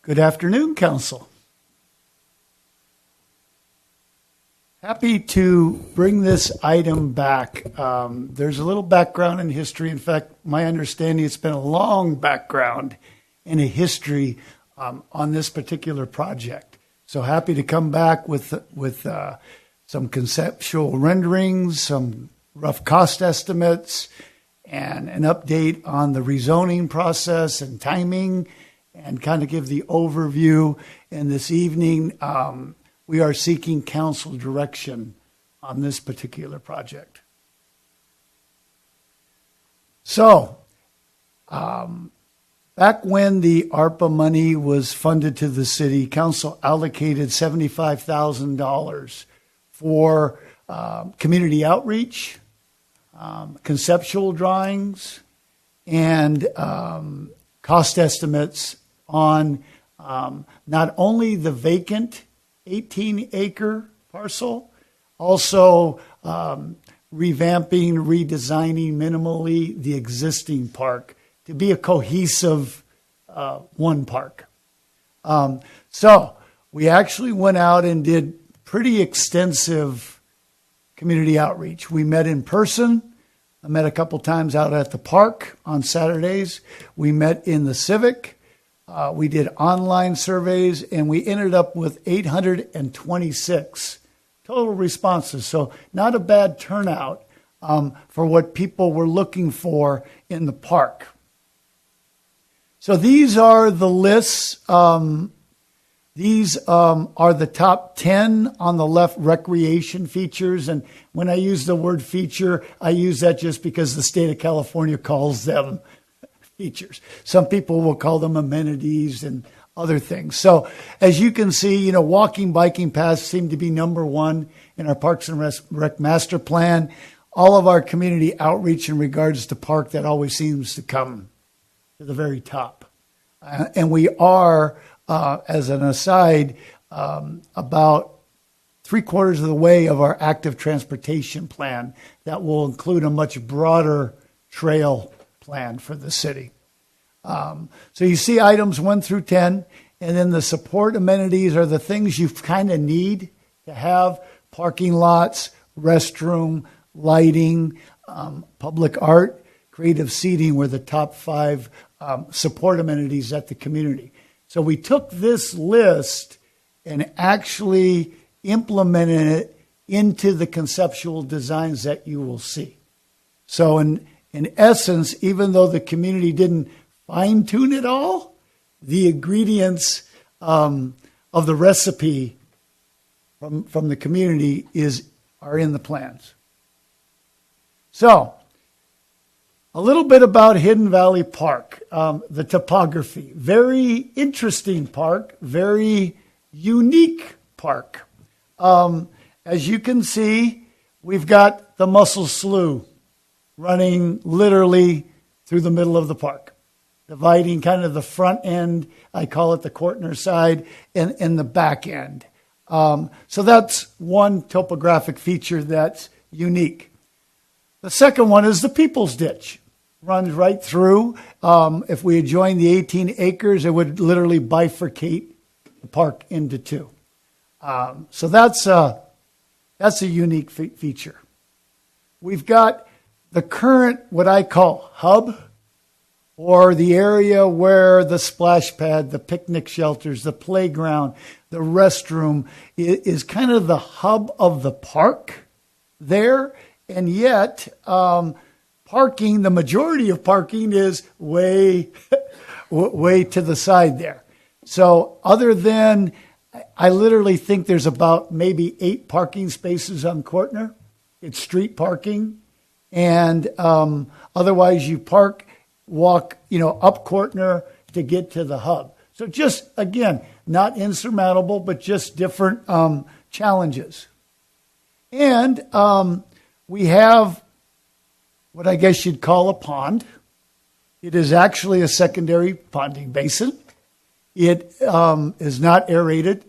Good afternoon, Council. Happy to bring this item back. There's a little background in history. In fact, my understanding, it's been a long background in a history on this particular project. So happy to come back with some conceptual renderings, some rough cost estimates, and an update on the rezoning process and timing, and kind of give the overview. And this evening, we are seeking council direction on this particular project. So, back when the ARPA money was funded to the city, council allocated $75,000 for community outreach, conceptual drawings, and cost estimates on not only the vacant 18-acre parcel, also revamping, redesigning minimally the existing park to be a cohesive one park. So we actually went out and did pretty extensive community outreach. We met in person. I met a couple times out at the park on Saturdays. We met in the Civic. We did online surveys, and we ended up with 826 total responses. So not a bad turnout for what people were looking for in the park. So these are the lists. These are the top 10 on the left, recreation features. And when I use the word feature, I use that just because the state of California calls them features. Some people will call them amenities and other things. So as you can see, walking, biking paths seem to be number one in our Parks and Rec Master Plan. All of our community outreach in regards to park, that always seems to come to the very top. And we are, as an aside, about 3/4 of the way of our active transportation plan that will include a much broader trail plan for the city. So you see items 1 through 10, and then the support amenities are the things you kind of need to have: parking lots, restroom, lighting, public art, creative seating were the top 5 support amenities at the community. So we took this list and actually implemented it into the conceptual designs that you will see. So in essence, even though the community didn't fine-tune it all, the ingredients of the recipe from the community are in the plans. So, a little bit about Hidden Valley Park, the topography. Very interesting park, very unique park. As you can see, we've got the Muscle Slough running literally through the middle of the park, dividing kind of the front end, I call it the Kortner side, and the back end. So that's one topographic feature that's unique. The second one is the People's Ditch. Runs right through. If we had joined the 18 acres, it would literally bifurcate the park into 2. So that's a unique feature. We've got the current, what I call hub, or the area where the splash pad, the picnic shelters, the playground, the restroom is kind of the hub of the park there. And yet, parking, the majority of parking is way to the side there. So other than, I literally think there's about maybe 8 parking spaces on Kortner. It's street parking. And otherwise you walk, up Kortner to get to the hub. So just, again, not insurmountable, but just different challenges. And we have what I guess you'd call a pond. It is actually a secondary ponding basin. It is not aerated.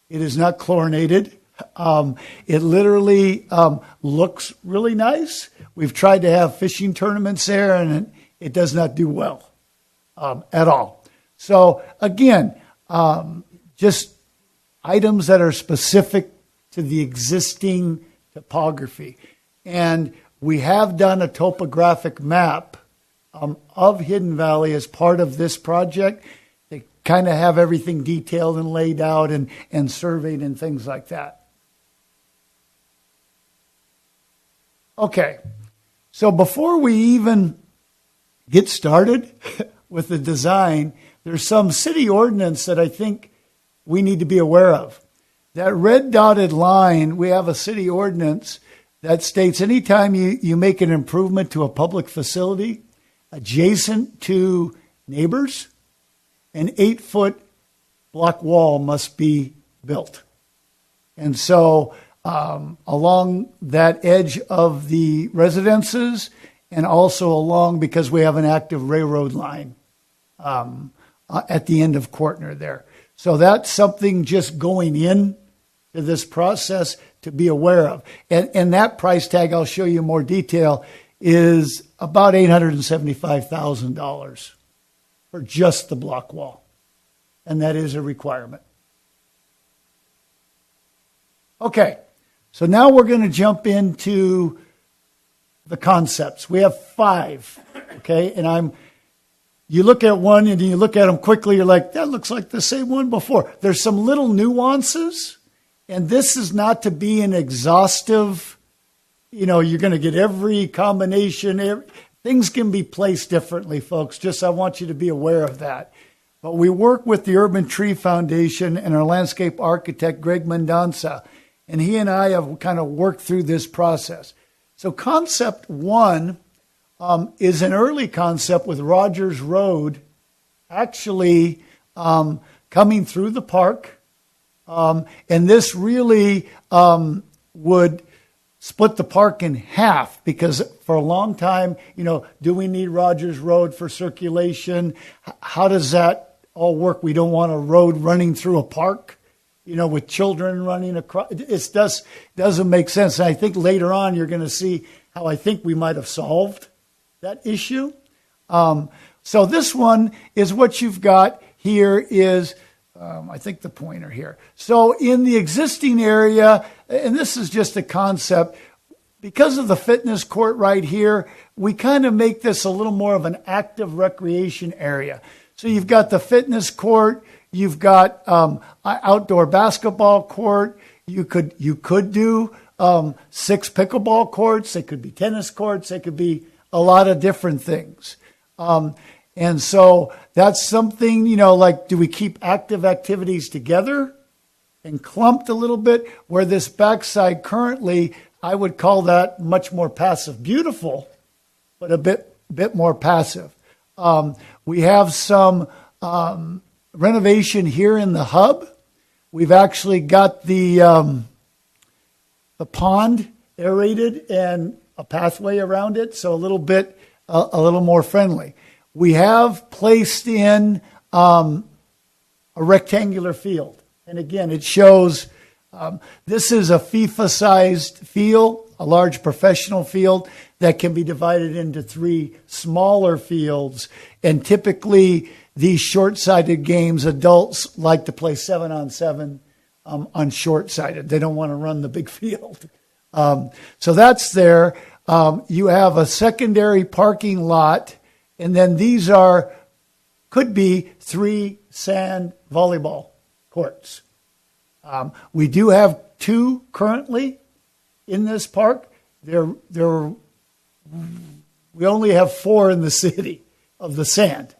It is not chlorinated. It literally looks really nice. We've tried to have fishing tournaments there, and it does not do well at all. So again, just items that are specific to the existing topography. And we have done a topographic map of Hidden Valley as part of this project. They kind of have everything detailed and laid out and surveyed and things like that. Okay, so before we even get started with the design, there's some city ordinance that I think we need to be aware of. That red dotted line, we have a city ordinance that states anytime you make an improvement to a public facility adjacent to neighbors, an 8-foot block wall must be built. And so along that edge of the residences, and also along, because we have an active railroad line at the end of Courtner there. So that's something just going in to this process to be aware of. And that price tag, I'll show you more detail, is about $875,000 for just the block wall. And that is a requirement. Okay, so now we're going to jump into the concepts. We have 5, okay? And you look at one and you look at them quickly, you're like, that looks like the same one before. There's some little nuances, and this is not to be an exhaustive, you're going to get every combination. Things can be placed differently, folks. Just I want you to be aware of that. But we work with the Urban Tree Foundation and our landscape architect, Greg Mendonça, and he and I have kind of worked through this process. So concept 1 is an early concept with Rogers Road actually coming through the park. And this really would split the park in half, because for a long time, do we need Rogers Road for circulation? How does that all work? We don't want a road running through a park, with children running across. It doesn't make sense. And I think later on you're going to see how I think we might have solved that issue. So this one is what you've got here is, I think the pointer here. So in the existing area, and this is just a concept, because of the fitness court right here, we kind of make this a little more of an active recreation area. So you've got the fitness court, you've got outdoor basketball court. You could do 6 pickleball courts. They could be tennis courts. They could be a lot of different things. And so that's something, like, do we keep active activities together and clumped a little bit? Where this backside currently, I would call that much more passive. Beautiful, but a bit more passive. We have some renovation here in the hub. We've actually got the pond aerated and a pathway around it, so a little more friendly. We have placed in a rectangular field. And again, it shows this is a FIFA-sized field, a large professional field that can be divided into 3 smaller fields. And typically, these short-sided games, adults like to play 7-on-7 on short-sided. They don't want to run the big field. So that's there. You have a secondary parking lot, and then these could be 3 sand volleyball courts. We do have 2 currently in this park. We only have 4 in the city of the sand.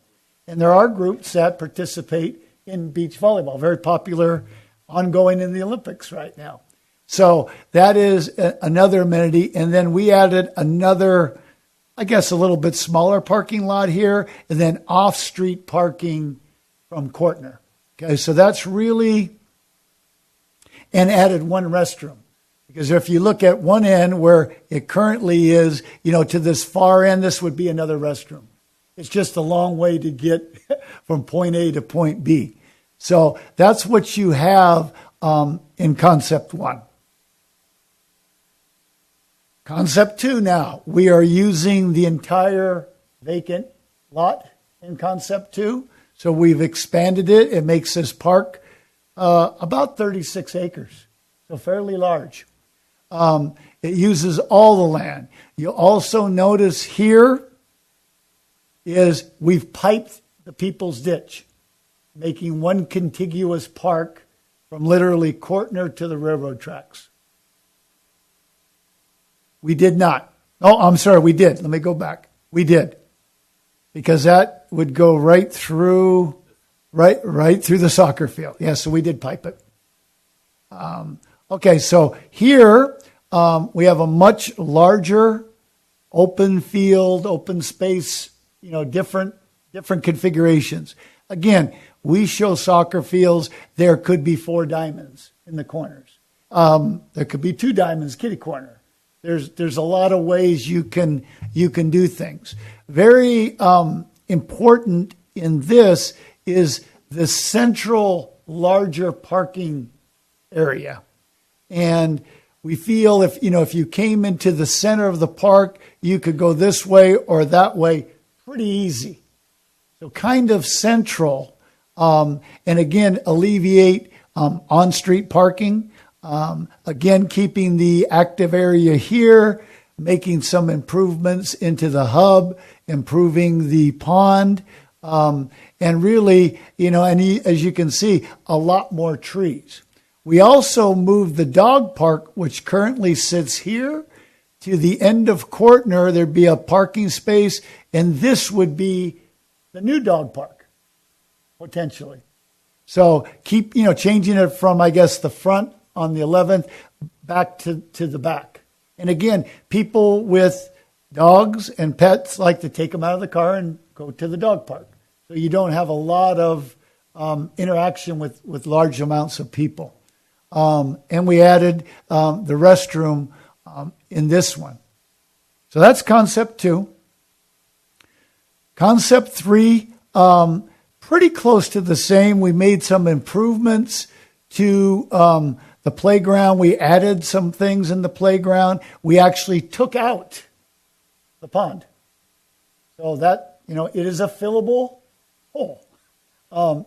And there are groups that participate in beach volleyball, very popular, ongoing in the Olympics right now. So that is another amenity. And then we added another, I guess, a little bit smaller parking lot here, and then off-street parking from Courtner. Okay, so that's really, and added 1 restroom. Because if you look at one end where it currently is, to this far end, this would be another restroom. It's just a long way to get from point A to point B. So that's what you have in concept 1. Concept 2 now, we are using the entire vacant lot in concept 2. So we've expanded it. It makes this park about 36 acres, so fairly large. It uses all the land. You'll also notice here is we've piped the People's Ditch, making one contiguous park from literally Courtner to the railroad tracks. We did not. Oh, I'm sorry, we did. Let me go back. We did. Because that would go right through the soccer field. Yeah, so we did pipe it. Okay, so here we have a much larger open field, open space, different configurations. Again, we show soccer fields. There could be 4 diamonds in the corners. There could be 2 diamonds, kitty corner. There's a lot of ways you can do things. Very important in this is the central larger parking area. And we feel if you came into the center of the park, you could go this way or that way pretty easy. So kind of central, and again, alleviate on-street parking. Again, keeping the active area here, making some improvements into the hub, improving the pond, and really, as you can see, a lot more trees. We also moved the dog park, which currently sits here, to the end of Courtner. There'd be a parking space, and this would be the new dog park, potentially. So keep, changing it from, I guess, the front on the 11th back to the back. And again, people with dogs and pets like to take them out of the car and go to the dog park. So you don't have a lot of interaction with large amounts of people. And we added the restroom in this one. So that's concept 2. Concept 3, pretty close to the same. We made some improvements to the playground. We added some things in the playground. We actually took out the pond. So that, it is a fillable hole.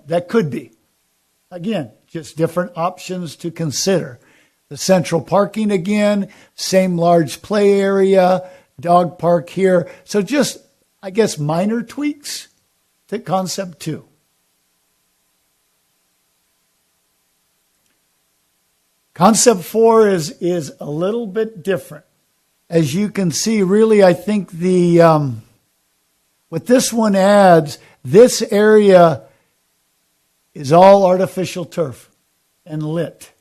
That could be. Again, just different options to consider. The central parking again, same large play area, dog park here. So just, I guess, minor tweaks to concept 2. Concept 4 is a little bit different. As you can see, really, I think what this one adds, this area is all artificial turf and lit.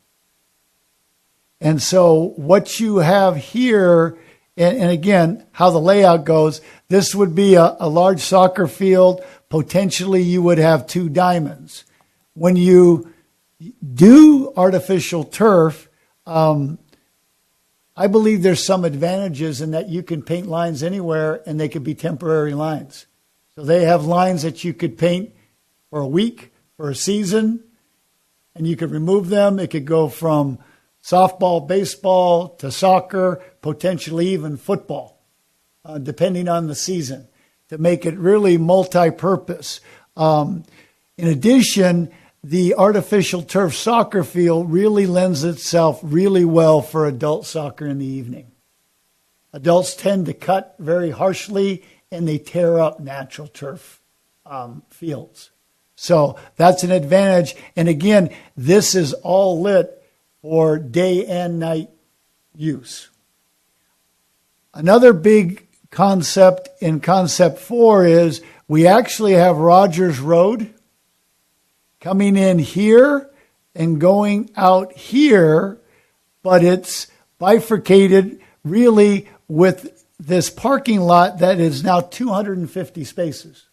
And so what you have here, and again, how the layout goes, this would be a large soccer field. Potentially you would have 2 diamonds. When you do artificial turf, I believe there's some advantages in that you can paint lines anywhere and they could be temporary lines. So they have lines that you could paint for a week, for a season, and you could remove them. It could go from softball, baseball to soccer, potentially even football, depending on the season, to make it really multi-purpose. In addition, the artificial turf soccer field really lends itself really well for adult soccer in the evening. Adults tend to cut very harshly and they tear up natural turf fields. So that's an advantage. And again, this is all lit for day and night use. Another big concept in concept 4 is we actually have Rogers Road coming in here and going out here, but it's bifurcated really with this parking lot that is now 250 spaces.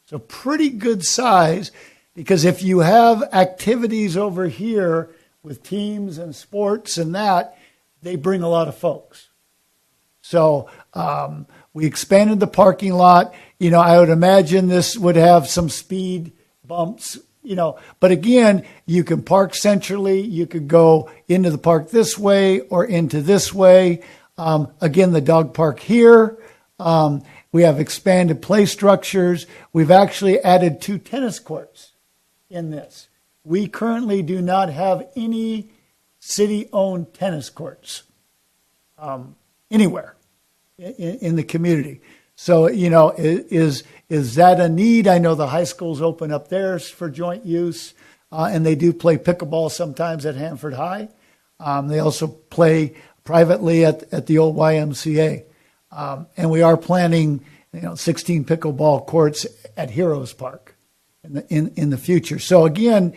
So pretty good size, because if you have activities over here with teams and sports and that, they bring a lot of folks. So we expanded the parking lot. I would imagine this would have some speed bumps, but again, you can park centrally. You could go into the park this way or into this way. Again, the dog park here. And We have expanded play structures. We've actually added 2 tennis courts in this. We currently do not have any city-owned tennis courts anywhere in the community. So, is that a need? I know the high schools open up theirs for joint use, and they do play pickleball sometimes at Hanford High. They also play privately at the old YMCA. And we are planning, 16 pickleball courts at Heroes Park in the future. So again,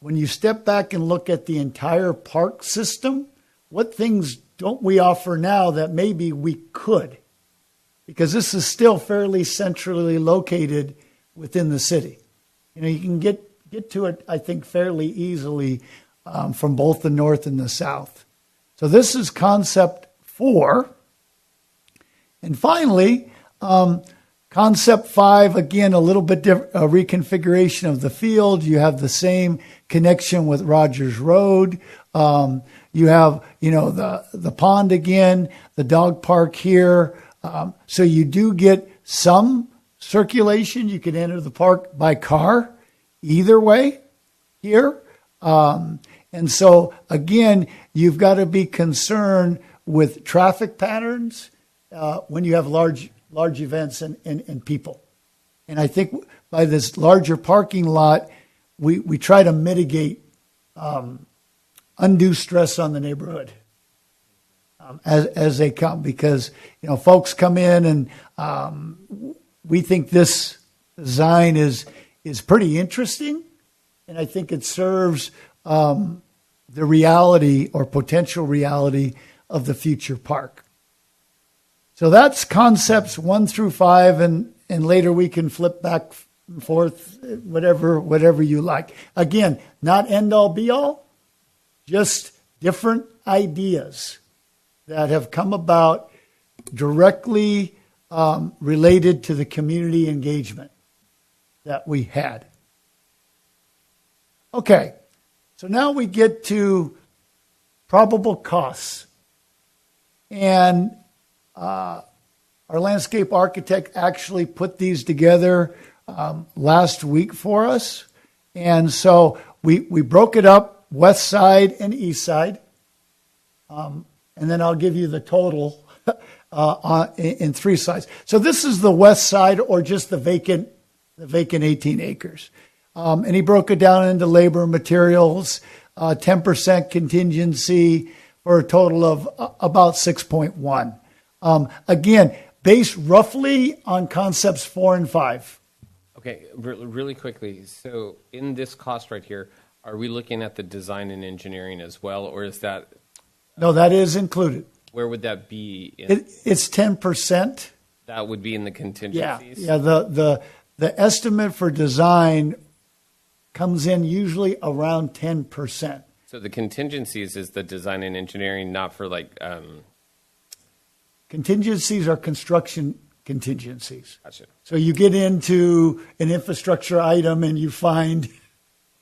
when you step back and look at the entire park system, what things don't we offer now that maybe we could? Because this is still fairly centrally located within the city. You can get to it, I think, fairly easily from both the north and the south. So this is concept 4. And finally, concept 5, again, a little bit different reconfiguration of the field. You have the same connection with Rogers Road. You have, the pond again, the dog park here. So you do get some circulation. You can enter the park by car either way here. And so, again, you've got to be concerned with traffic patterns when you have large events and people. And I think by this larger parking lot, we try to mitigate undue stress on the neighborhood as they come, because folks come in and we think this design is pretty interesting, and I think it serves the reality or potential reality of the future park. So that's concepts 1 through 5, and later we can flip back and forth, whatever you like. Again, not end all be all, just different ideas that have come about directly related to the community engagement that we had. Okay, so now we get to probable costs. And our landscape architect actually put these together last week for us. And so we broke it up, west side and east side. And then I'll give you the total in 3 sides. So this is the west side, or just the vacant 18 acres. And he broke it down into labor, materials, 10% contingency, for a total of about 6.1. Again, based roughly on concepts 4 and 5. Okay, really quickly. So in this cost right here, are we looking at the design and engineering as well, or is that? No, that is included. Where would that be? It's 10%. That would be in the contingencies? Yeah. The estimate for design comes in usually around 10%. So the contingencies is the design and engineering, not for Contingencies are construction contingencies. Gotcha. So you get into an infrastructure item and you find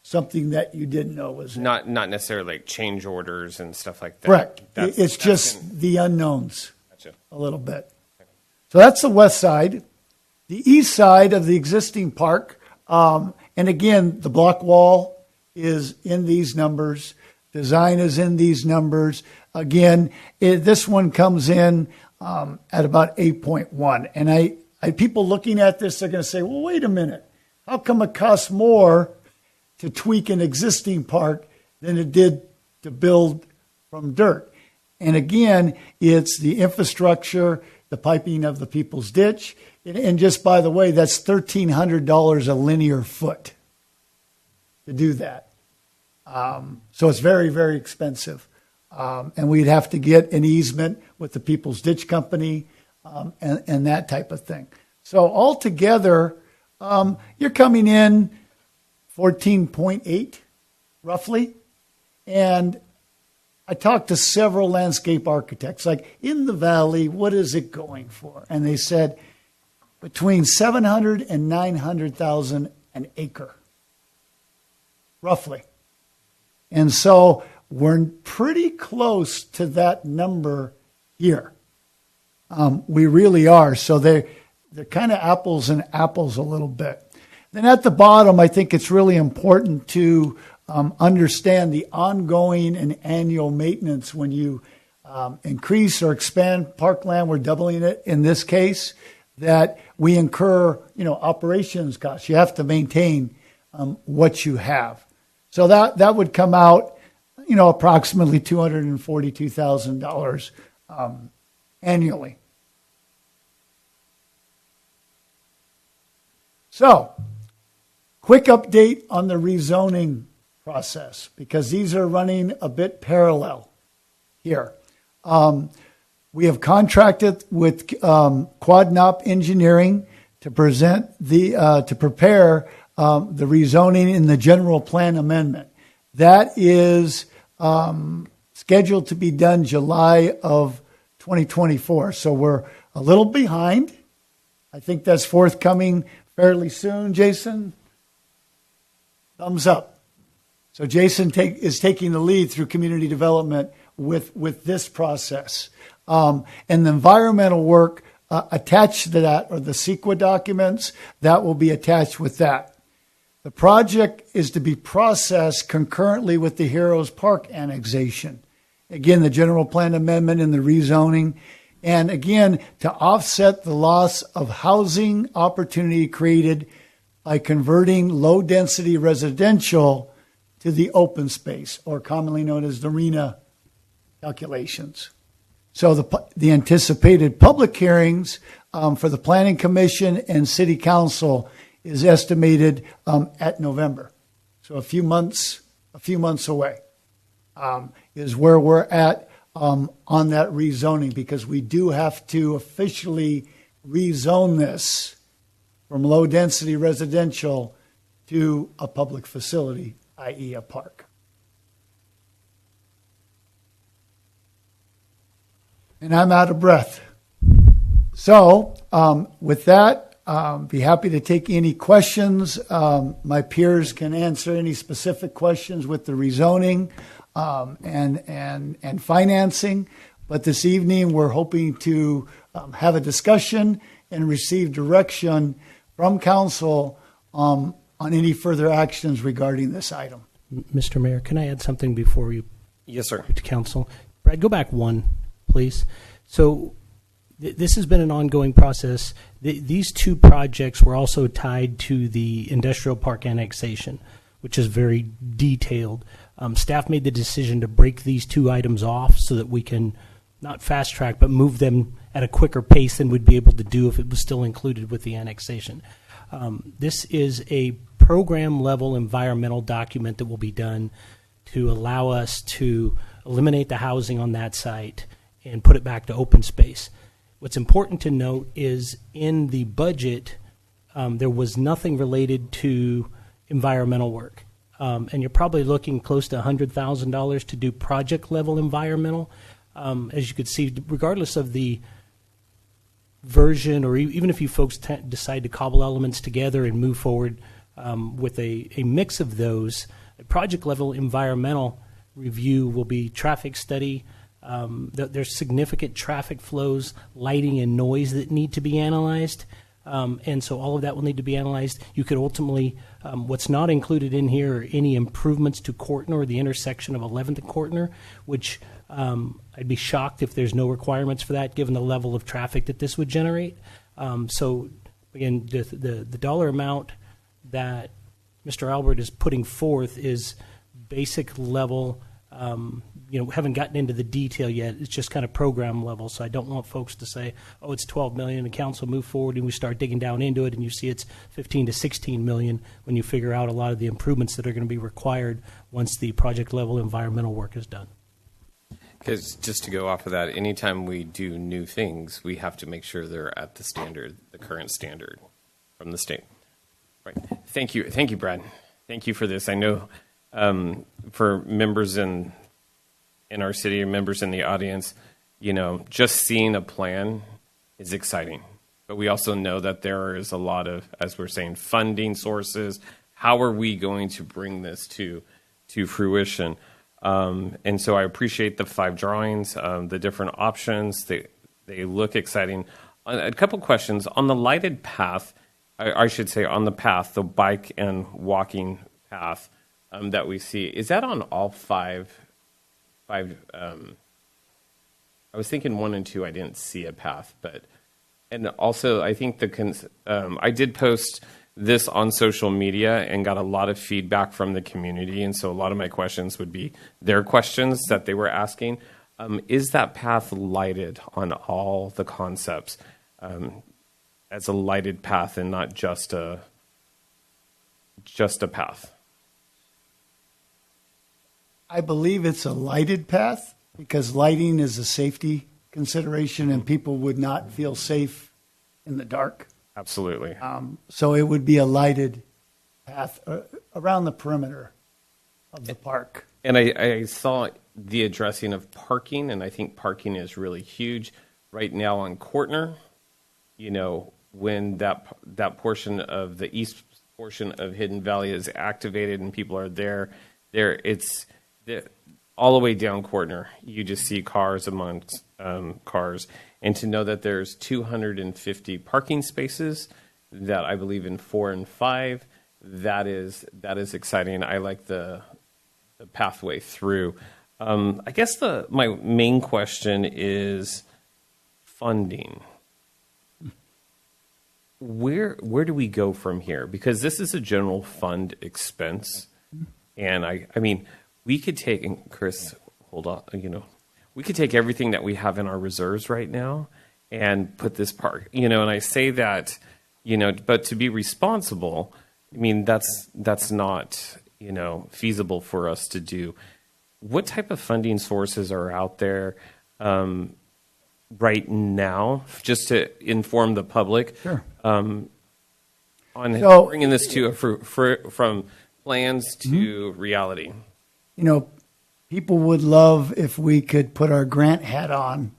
something that you didn't know was there. Not necessarily like change orders and stuff like that. Correct. It's just the unknowns. Gotcha. A little bit. So that's the west side. The east side of the existing park, and again, the block wall is in these numbers. Design is in these numbers. Again, this one comes in at about 8.1. And people looking at this, they're going to say, well, wait a minute. How come it costs more to tweak an existing park than it did to build from dirt? And again, it's the infrastructure, the piping of the People's Ditch. And just by the way, that's $1,300 a linear foot to do that. So it's very, very expensive. And we'd have to get an easement with the People's Ditch Company and that type of thing. So altogether, you're coming in 14.8 roughly. And I talked to several landscape architects, like in the valley, what is it going for? And they said between 700 and 900,000 an acre, roughly. And so we're pretty close to that number here. We really are. So they're kind of apples and apples a little bit. Then at the bottom, I think it's really important to understand the ongoing and annual maintenance when you increase or expand parkland. We're doubling it in this case. That we incur, operations costs. You have to maintain what you have. So that would come out, approximately $242,000 annually. So, quick update on the rezoning process, because these are running a bit parallel here. We have contracted with Quadnop Engineering to prepare the rezoning in the general plan amendment. That is scheduled to be done July of 2024. So we're a little behind. I think that's forthcoming fairly soon. Jason, thumbs up. So Jason is taking the lead through community development with this process. And the environmental work attached to that, or the CEQA documents, that will be attached with that. The project is to be processed concurrently with the Heroes Park annexation. Again, the general plan amendment and the rezoning. And again, to offset the loss of housing opportunity created by converting low-density residential to the open space, or commonly known as the RENA calculations. So the anticipated public hearings for the Planning Commission and City Council is estimated at November. So a few months away is where we're at on that rezoning, because we do have to officially rezone this from low density residential to a public facility, i.e. a park. And I'm out of breath. So with that, be happy to take any questions. My peers can answer any specific questions with the rezoning and financing. But this evening, we're hoping to have a discussion and receive direction from council on any further actions regarding this item. Mr. Mayor, can I add something before you? Yes, sir. To council? Brad, go back one, please. So this has been an ongoing process. These two projects were also tied to the industrial park annexation, which is very detailed. Staff made the decision to break these two items off so that we can not fast track, but move them at a quicker pace than we'd be able to do if it was still included with the annexation. This is a program level environmental document that will be done to allow us to eliminate the housing on that site and put it back to open space. What's important to note is in the budget, there was nothing related to environmental work. And you're probably looking close to $100,000 to do project level environmental. As you could see, regardless of the version, or even if you folks decide to cobble elements together and move forward with a mix of those, a project level environmental review will be traffic study. There's significant traffic flows, lighting, and noise that need to be analyzed. And so all of that will need to be analyzed. You could ultimately, what's not included in here are any improvements to Courtner or the intersection of 11th and Courtner, which I'd be shocked if there's no requirements for that given the level of traffic that this would generate. So again, the dollar amount that Mr. Albert is putting forth is basic level. Haven't gotten into the detail yet. It's just kind of program level. So I don't want folks to say, oh, it's $12 million, and council move forward and we start digging down into it and you see it's $15 to $16 million when you figure out a lot of the improvements that are going to be required once the project level environmental work is done. Because just to go off of that, anytime we do new things, we have to make sure they're at the standard, the current standard from the state. Right. Thank you, Brad. Thank you for this. I know for members in our city and members in the audience, just seeing a plan is exciting. But we also know that there is a lot of, as we're saying, funding sources. How are we going to bring this to fruition? And so I appreciate the 5 drawings, the different options, the They look exciting. A couple questions on the lighted path. I should say on the path, the bike and walking path that we see. Is that on all five? I was thinking 1 and 2. I didn't see a path, and also I think I did post this on social media and got a lot of feedback from the community, and so a lot of my questions would be their questions that they were asking. Is that path lighted on all the concepts as a lighted path and not just a path? I believe it's a lighted path because lighting is a safety consideration and people would not feel safe in the dark. Absolutely. So it would be a lighted path around the perimeter of the park. And I saw the addressing of parking, and I think parking is really huge right now on Kortner. You know, when that portion of the east portion of Hidden Valley is activated and people are there, all the way down Kortner, you just see cars amongst cars. And to know that there's 250 parking spaces, that I believe in 4 and 5, that is exciting. I like the pathway through. I guess my main question is funding. Where do we go from here? Because this is a general fund expense, and I mean, we could take, and Chris, hold on, we could take everything that we have in our reserves right now and put this park, and I say that, but to be responsible, I mean, that's not, feasible for us to do. What type of funding sources are out there right now, just to inform the public? Sure. On So- bringing this to from plans to reality? People would love if we could put our grant hat on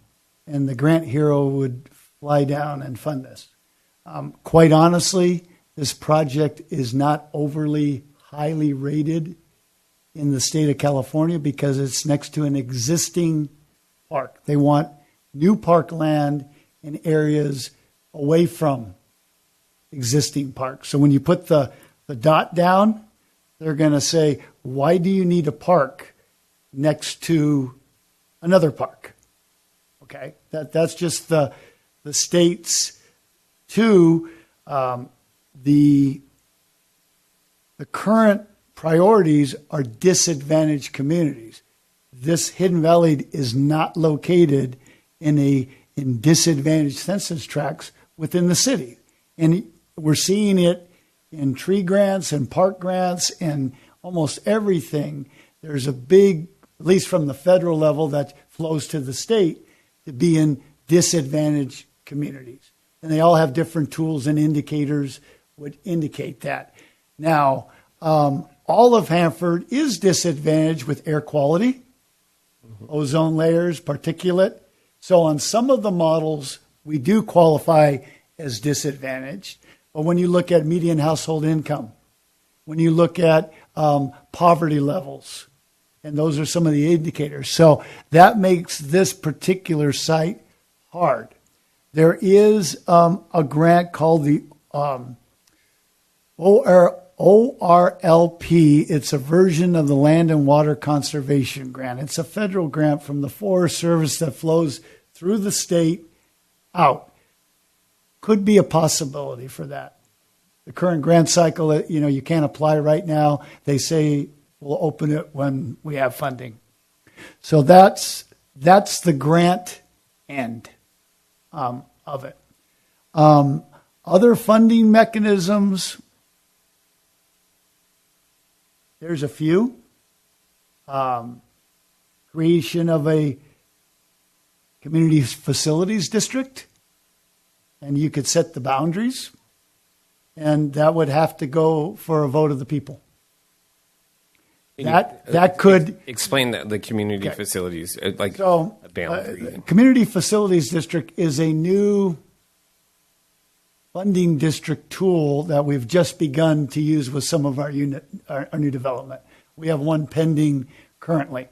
and the grant hero would fly down and fund this. Quite honestly, this project is not overly highly rated in the state of California because it's next to an existing park. They want new parkland in areas away from existing parks. So when you put the dot down, they're going to say, why do you need a park next to another park? Okay, that's just the state's to the current priorities are disadvantaged communities. This Hidden Valley is not located in disadvantaged census tracts within the city. And we're seeing it in tree grants and park grants and almost everything. There's a big, at least from the federal level that flows to the state, to be in disadvantaged communities. And they all have different tools and indicators would indicate that. Now, all of Hanford is disadvantaged with air quality, ozone layers, particulate. So on some of the models, we do qualify as disadvantaged. But when you look at median household income, when you look at poverty levels, and those are some of the indicators. So that makes this particular site hard. There is a grant called the ORLP. It's a version of the Land and Water Conservation Grant. It's a federal grant from the Forest Service that flows through the state out. Could be a possibility for that. The current grant cycle, you can't apply right now. They say we'll open it when we have funding. So that's the grant end of it. Other funding mechanisms, there's a few. Creation of a community facilities district, and you could set the boundaries, and that would have to go for a vote of the people. That could explain the community facilities, like so. A boundary. Community facilities district is a new funding district tool that we've just begun to use with some of our new development. We have one pending currently.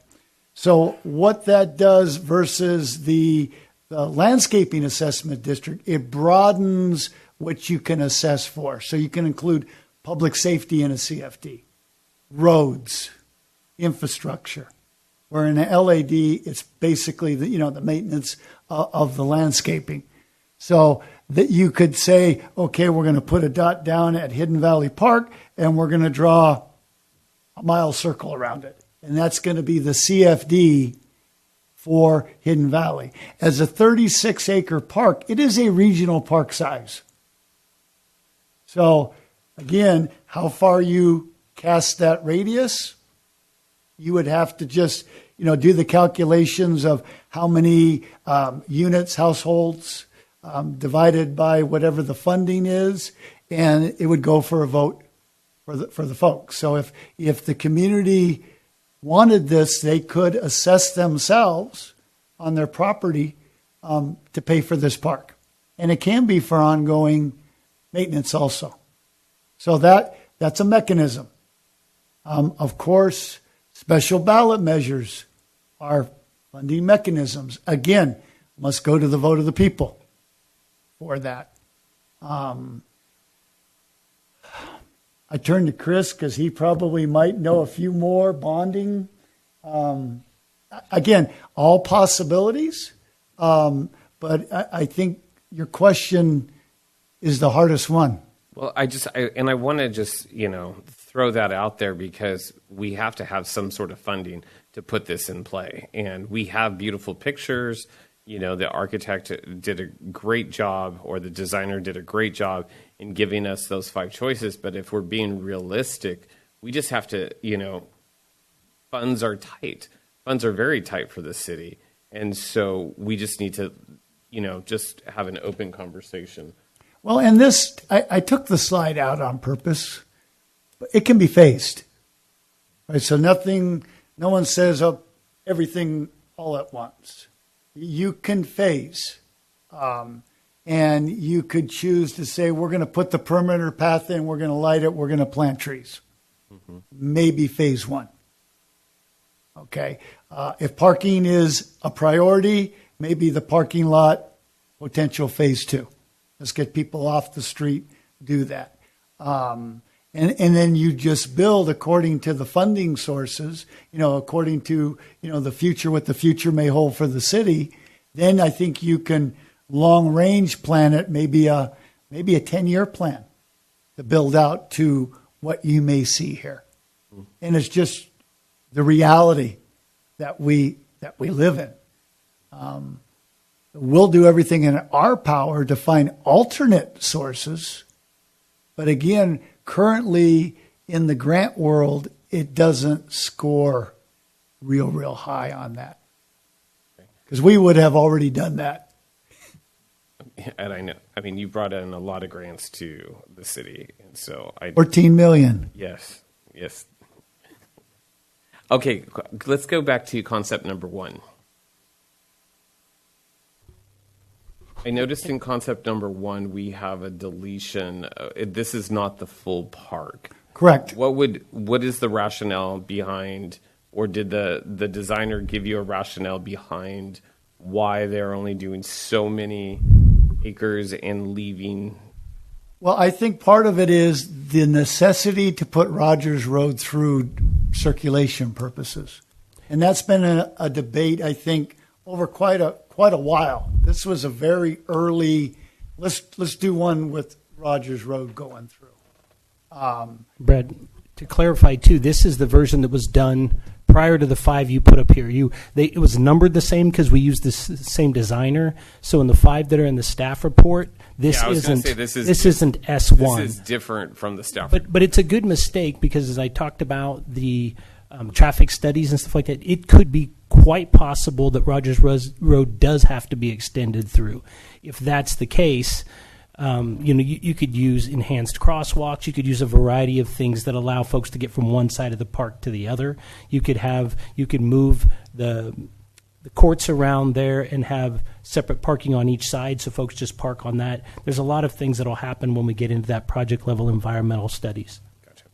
So what that does versus the the landscaping assessment district, it broadens what you can assess for. So you can include public safety in a CFD, roads, infrastructure. Where in an LAD, it's basically the maintenance of the landscaping. So that you could say, okay, we're going to put a dot down at Hidden Valley Park, and we're going to draw a mile circle around it. And that's going to be the CFD for Hidden Valley. As a 36-acre park, it is a regional park size. So, again, how far you cast that radius, you would have to just, do the calculations of how many units, households, divided by whatever the funding is, and it would go for a vote for the folks. So if the community wanted this, they could assess themselves on their property to pay for this park. And it can be for ongoing maintenance also. So that's a mechanism. Of course, special ballot measures are funding mechanisms. Again, must go to the vote of the people for that. I turn to Chris because he probably might know a few more bonding. Again, all possibilities, but I think your question is the hardest one. Well, I want to just, throw that out there because we have to have some sort of funding to put this in play. And we have beautiful pictures. The architect did a great job, or the designer did a great job in giving us those 5 choices. But if we're being realistic, we just have to, funds are tight. Funds are very tight for the city. And so we just need to, just have an open conversation. Well, and this, I took the slide out on purpose, but it can be phased. Right? So no one says everything all at once. You can phase. And you could choose to say, we're going to put the perimeter path in, we're going to light it, we're going to plant trees. Mm-hmm. Maybe phase 1. Okay. If parking is a priority, maybe the parking lot, potential phase 2. Let's get people off the street, do that. And then you just build according to the funding sources, according to, the future, what the future may hold for the city. Then I think you can long range plan it, maybe a 10-year plan to build out to what you may see here. And it's just the reality that we live in. We'll do everything in our power to find alternate sources. But again, currently in the grant world, it doesn't score real high on that. Because we would have already done that. And I know, you brought in a lot of grants to the city. And so $14 million. Yes. Okay, let's go back to concept number 1. I noticed in concept number 1, we have a deletion. This is not the full park. Correct. What is the rationale behind, or did the designer give you a rationale behind why they're only doing so many acres and leaving? Well, I think part of it is the necessity to put Rogers Road through circulation purposes. And that's been a debate, I think, over quite a while. This was a very early, let's do one with Rogers Road going through. Brad, to clarify too, this is the version that was done prior to the 5 you put up here. It was numbered the same because we used the same designer. So in the 5 that are in the staff report, this isn't S1. This is different from the staff. But it's a good mistake because as I talked about the traffic studies and stuff like that, it could be quite possible that Rogers Road does have to be extended through. If that's the case, you could use enhanced crosswalks. You could use a variety of things that allow folks to get from one side of the park to the other. You could move the courts around there and have separate parking on each side so folks just park on that. There's a lot of things that will happen when we get into that project level environmental studies. Gotcha.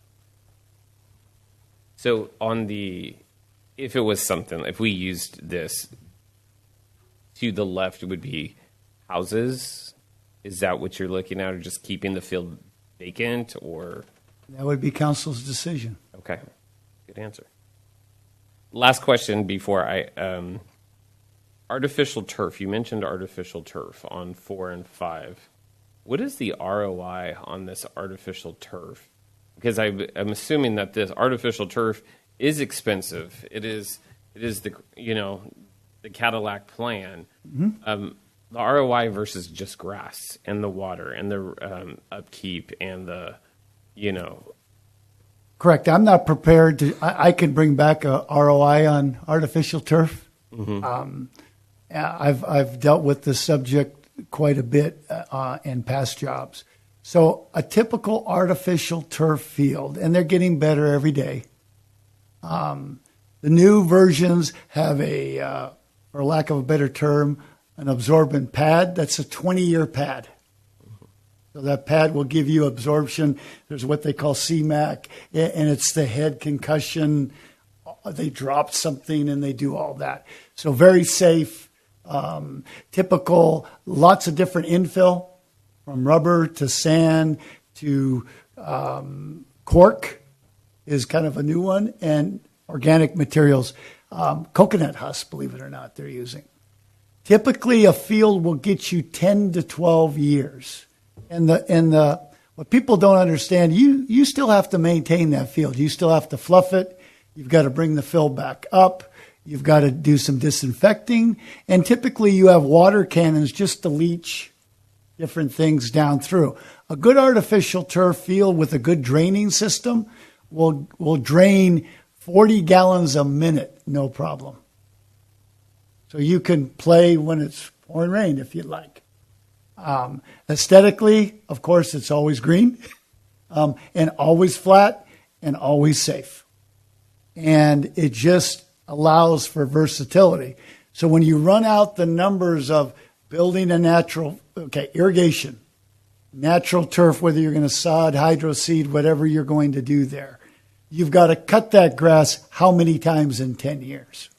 So if we used this, to the left would be houses. Is that what you're looking at, or just keeping the field vacant, or? That would be council's decision. Okay, good answer. Last question before artificial turf. You mentioned artificial turf on 4 and 5. What is the ROI on this artificial turf? Because I'm assuming that this artificial turf is expensive. It is the the Cadillac plan. The ROI versus just grass and the water and the upkeep and the Correct. I'm not prepared to. I can bring back a ROI on artificial turf. I've dealt with this subject quite a bit in past jobs. So a typical artificial turf field, and they're getting better every day. The new versions have for lack of a better term, an absorbent pad. That's a 20-year pad. So that pad will give you absorption. There's what they call CMAC, and it's the head concussion. They drop something and they do all that. So very safe, typical, lots of different infill, from rubber to sand to cork is kind of a new one, and organic materials. Coconut husk, believe it or not, they're using. Typically, a field will get you 10 to 12 years. And what people don't understand, you still have to maintain that field. You still have to fluff it. You've got to bring the fill back up. You've got to do some disinfecting. And typically you have water cannons just to leach different things down through. A good artificial turf field with a good draining system will drain 40 gallons a minute, no problem. So you can play when it's pouring rain if you'd like. Aesthetically, of course, it's always green, and always flat and always safe. And it just allows for versatility. So when you run out the numbers of building a irrigation, natural turf, whether you're going to sod, hydro seed, whatever you're going to do there, you've got to cut that grass how many times in 10 years?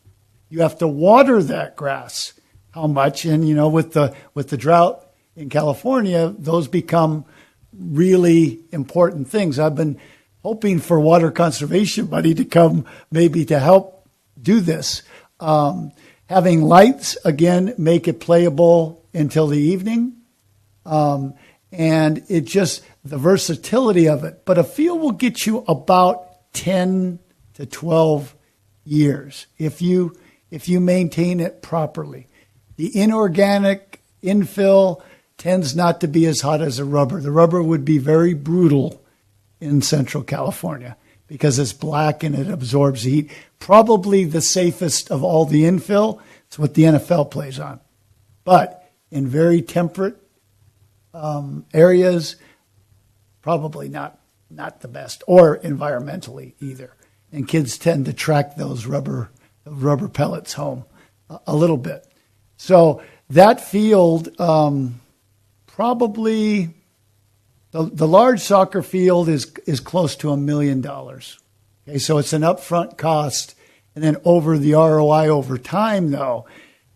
You have to water that grass how much? And, with the drought in California, those become really important things. I've been hoping for Water Conservation Buddy to come maybe to help do this. Having lights, again, make it playable until the evening. And it just, the versatility of it. But a field will get you about 10 to 12 years if you maintain it properly. The inorganic infill tends not to be as hot as a rubber. The rubber would be very brutal in Central California because it's black and it absorbs heat. Probably the safest of all the infill. It's what the NFL plays on. But in very temperate areas, probably not the best, or environmentally either. And kids tend to track those rubber pellets home a little bit. So that field, probably the large soccer field is close to $1 million. Okay, so it's an upfront cost, and then over the ROI over time, though,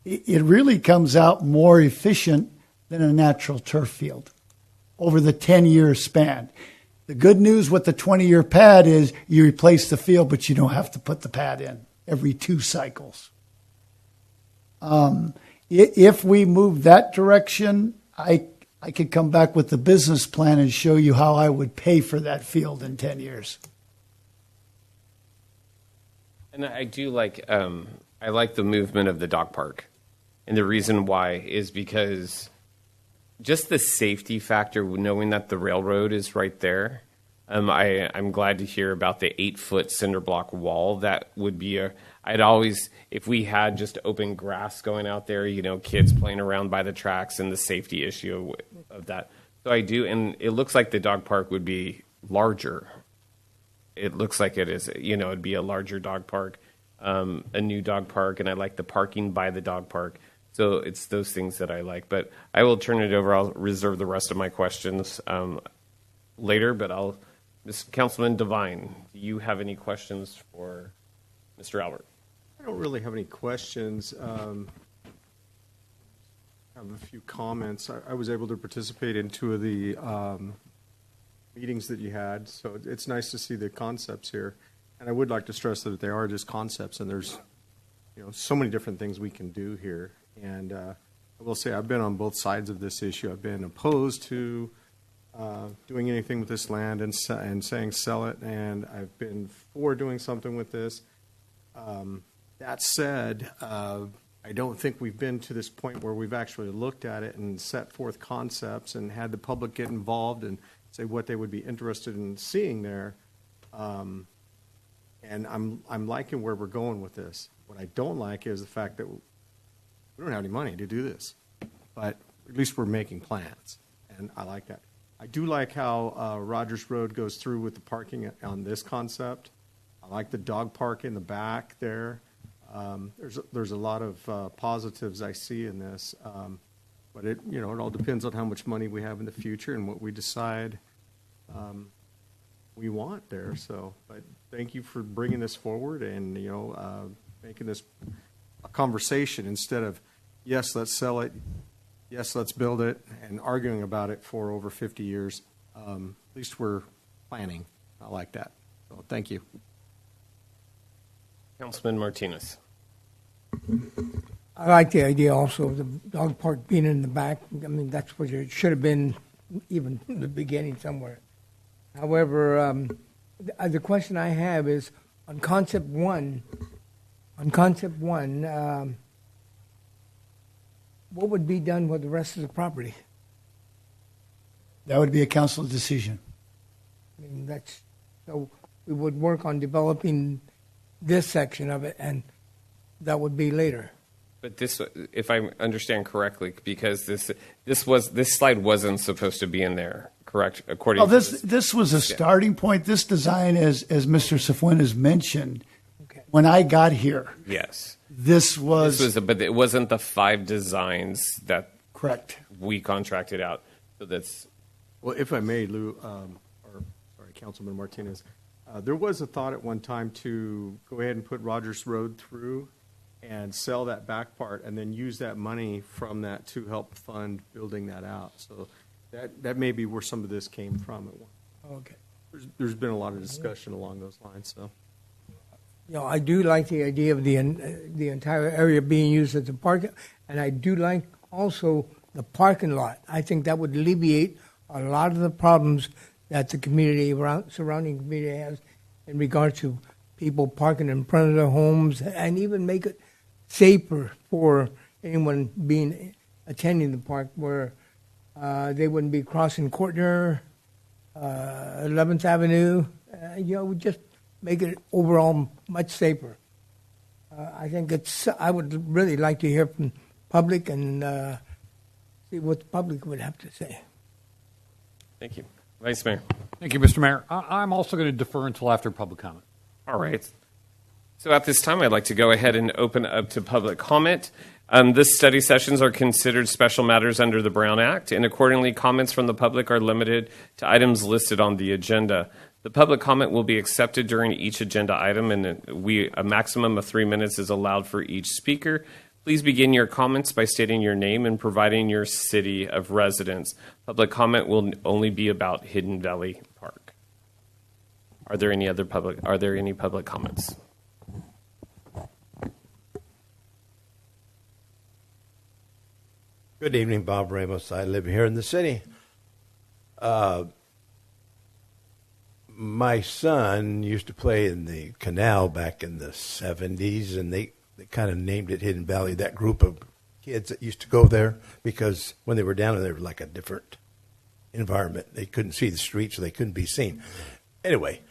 it really comes out more efficient than a natural turf field over the 10-year span. The good news with the 20-year pad is you replace the field, but you don't have to put the pad in every 2 cycles. If we move that direction, I could come back with the business plan and show you how I would pay for that field in 10 years. And I do like I like the movement of the dog park, and the reason why is because just the safety factor, knowing that the railroad is right there. I'm glad to hear about the 8-foot cinder block wall. That would be I'd always, if we had just open grass going out there, kids playing around by the tracks, and the safety issue of that. So I do, and it looks like the dog park would be larger. It looks like it is, it'd be a larger dog park, a new dog park, and I like the parking by the dog park. So it's those things that I like. But I will turn it over. I'll reserve the rest of my questions later, but Councilman Devine, do you have any questions for Mr. Albert? I don't really have any questions. have a few comments. I was able to participate in two of the meetings that you had, so it's nice to see the concepts here. And I would like to stress that they are just concepts, and there's so many different things we can do here. And I will say I've been on both sides of this issue. I've been opposed to doing anything with this land and saying sell it, and I've been for doing something with this. That said, I don't think we've been to this point where we've actually looked at it and set forth concepts and had the public get involved and say what they would be interested in seeing there. And I'm liking where we're going with this. What I don't like is the fact that we don't have any money to do this, but at least we're making plans, and I like that. I do like how Rogers Road goes through with the parking on this concept. I like the dog park in the back there. There's a lot of positives I see in this, but it all depends on how much money we have in the future and what we decide we want there. So, but thank you for bringing this forward and making this a conversation instead of yes, let's sell it, yes, let's build it, and arguing about it for over 50 years. At least we're planning. I like that. So, thank you. Councilman Martinez. I like the idea also of the dog park being in the back. I mean, that's what it should have been even in the beginning somewhere. However, the question I have is on concept one, what would be done with the rest of the property? That would be a council decision. I mean, so we would work on developing this section of it, and that would be later. But this, if I understand correctly, because this slide wasn't supposed to be in there, correct? According to this was a starting point. This design, as Mr. Cifuentes mentioned, Okay. when I got here, yes, this was but it wasn't the 5 designs that correct. we contracted out. So that's Well, if I may, Lou, Councilman Martinez, there was a thought at one time to go ahead and put Rogers Road through and sell that back part and then use that money from that to help fund building that out. So that may be where some of this came from. Okay. There's been a lot of discussion along those lines. So. I do like the idea of the entire area being used as a park, and I do like also the parking lot. I think that would alleviate a lot of the problems that the surrounding community has in regard to people parking in front of their homes, and even make it safer for anyone attending the park, where they wouldn't be crossing Courtner, 11th Avenue. Just make it overall much safer. I think I would really like to hear from public and see what the public would have to say. thank you, Vice Mayor. Thank you, Mr. Mayor. I'm also going to defer until after public comment. All right. So at this time, I'd like to go ahead and open up to public comment. This study sessions are considered special matters under the Brown Act, and accordingly, comments from the public are limited to items listed on the agenda. The public comment will be accepted during each agenda item, and a maximum of 3 minutes is allowed for each speaker. Please begin your comments by stating your name and providing your city of residence. Public comment will only be about Hidden Valley Park. Are there any public comments? Good evening, Bob Ramos. I live here in the city. My son used to play in the canal back in the 70s, and they kind of named it Hidden Valley, that group of kids that used to go there, because when they were down there, they were like a different environment. They couldn't see the streets, so they couldn't be seen. Anyway,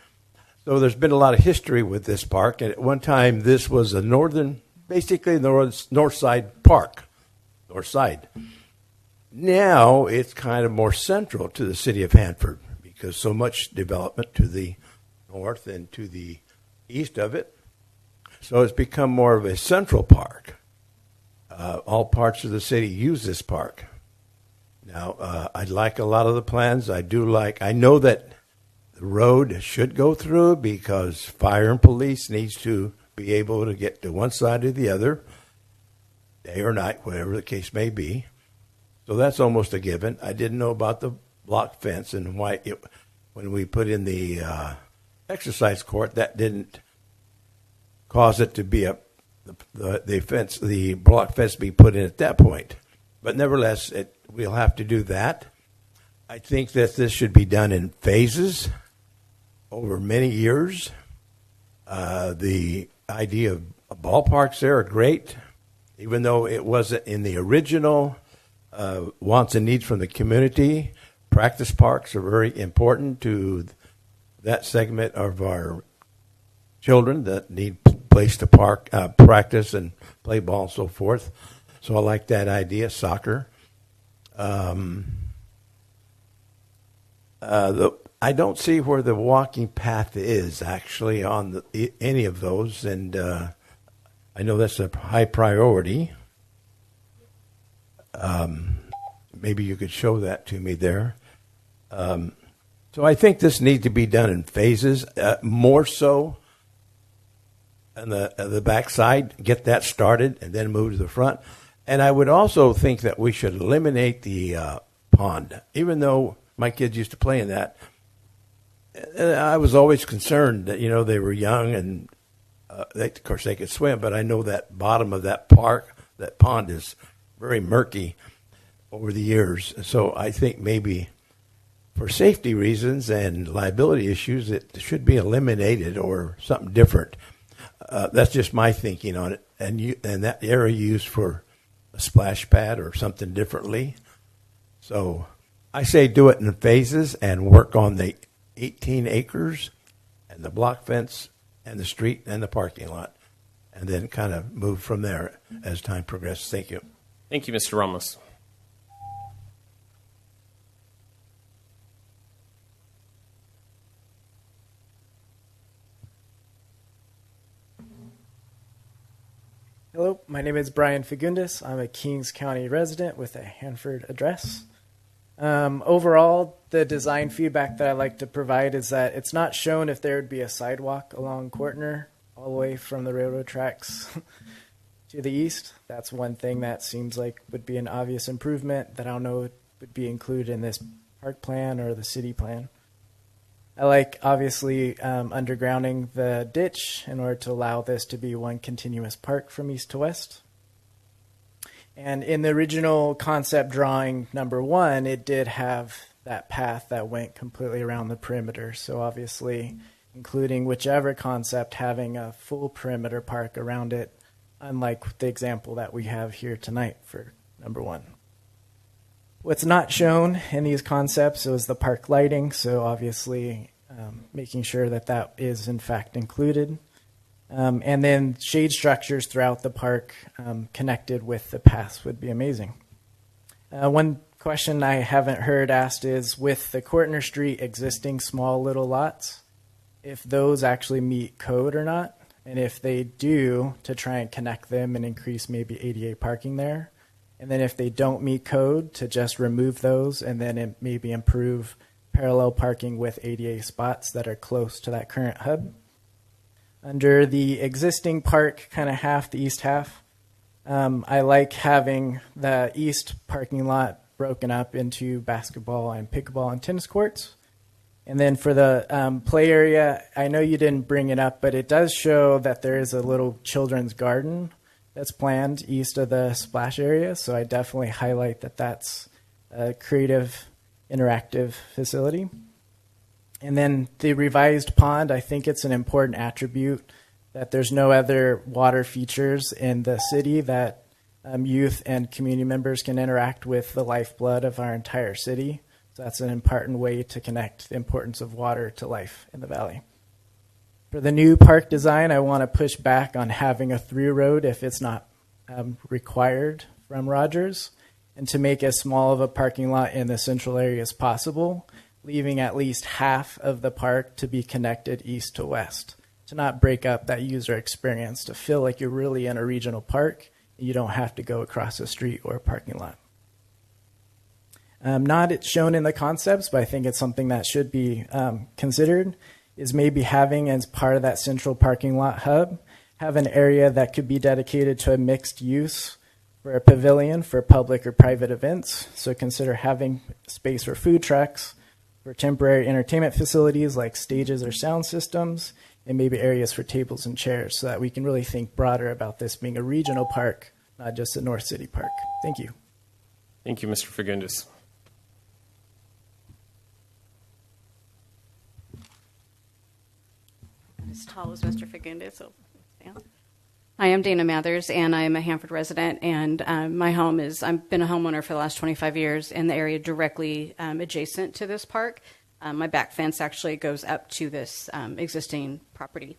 so there's been a lot of history with this park, and at one time this was a basically north side park, north side. Now it's kind of more central to the city of Hanford, because so much development to the north and to the east of it. So it's become more of a central park. All parts of the city use this park. Now, I like a lot of the plans. I know that the road should go through because fire and police needs to be able to get to one side or the other, day or night, whatever the case may be. So that's almost a given. I didn't know about the block fence and why when we put in the exercise court, that didn't cause it to be the block fence to be put in at that point. But nevertheless, we'll have to do that. I think that this should be done in phases over many years. The idea of ballparks there are great, even though it wasn't in the original wants and needs from the community. Practice parks are very important to that segment of our children that need place to practice and play ball and so forth. So I like that idea, soccer. I don't see where the walking path is actually on any of those, and I know that's a high priority. Maybe you could show that to me there. So I think this needs to be done in phases, more so on the backside, get that started, and then move to the front. And I would also think that we should eliminate the pond, even though my kids used to play in that. I was always concerned that, they were young and, of course, they could swim, but I know that bottom of that pond is very murky over the years. So I think maybe for safety reasons and liability issues, it should be eliminated or something different. That's just my thinking on it. And that area used for a splash pad or something differently. So I say do it in phases and work on the 18 acres and the block fence and the street and the parking lot, and then kind of move from there as time progresses. Thank you. Thank you, Mr. Ramos. Hello, my name is Brian Fagundes. I'm a Kings County resident with a Hanford address. Overall, the design feedback that I like to provide is that it's not shown if there would be a sidewalk along Courtner all the way from the railroad tracks to the east. That's one thing that seems like would be an obvious improvement that I don't know would be included in this park plan or the city plan. I like, obviously, undergrounding the ditch in order to allow this to be one continuous park from east to west. And in the original concept drawing number 1, it did have that path that went completely around the perimeter. So obviously, including whichever concept, having a full perimeter park around it, unlike the example that we have here tonight for number 1. What's not shown in these concepts is the park lighting, so obviously making sure that that is in fact included. And then shade structures throughout the park connected with the paths would be amazing. One question I haven't heard asked is, with the Courtner Street existing small little lots, if those actually meet code or not, and if they do, to try and connect them and increase maybe ADA parking there. And then if they don't meet code, to just remove those and then maybe improve parallel parking with ADA spots that are close to that current hub. Under the existing park, kind of half, the east half, I like having the east parking lot broken up into basketball and pickleball and tennis courts. And then for the play area, I know you didn't bring it up, but it does show that there is a little children's garden that's planned east of the splash area. So I definitely highlight that that's a creative, interactive facility. And then the revised pond, I think it's an important attribute that there's no other water features in the city that youth and community members can interact with the lifeblood of our entire city. So that's an important way to connect the importance of water to life in the valley. For the new park design, I want to push back on having a through road if it's not required from Rogers, and to make as small of a parking lot in the central area as possible, leaving at least half of the park to be connected east to west, to not break up that user experience, to feel like you're really in a regional park and you don't have to go across a street or a parking lot. Not shown in the concepts, but I think it's something that should be considered, is maybe having as part of that central parking lot hub, have an area that could be dedicated to a mixed use for a pavilion for public or private events. So consider having space for food trucks, for temporary entertainment facilities like stages or sound systems, and maybe areas for tables and chairs, so that we can really think broader about this being a regional park, not just a North City park. Thank you. Thank you, Mr. Fagundes. As tall as Mr. Fagundes, so stand. Hi, I'm Dana Mathers, and I am a Hanford resident, and my home is, I've been a homeowner for the last 25 years in the area directly adjacent to this park. My back fence actually goes up to this existing property.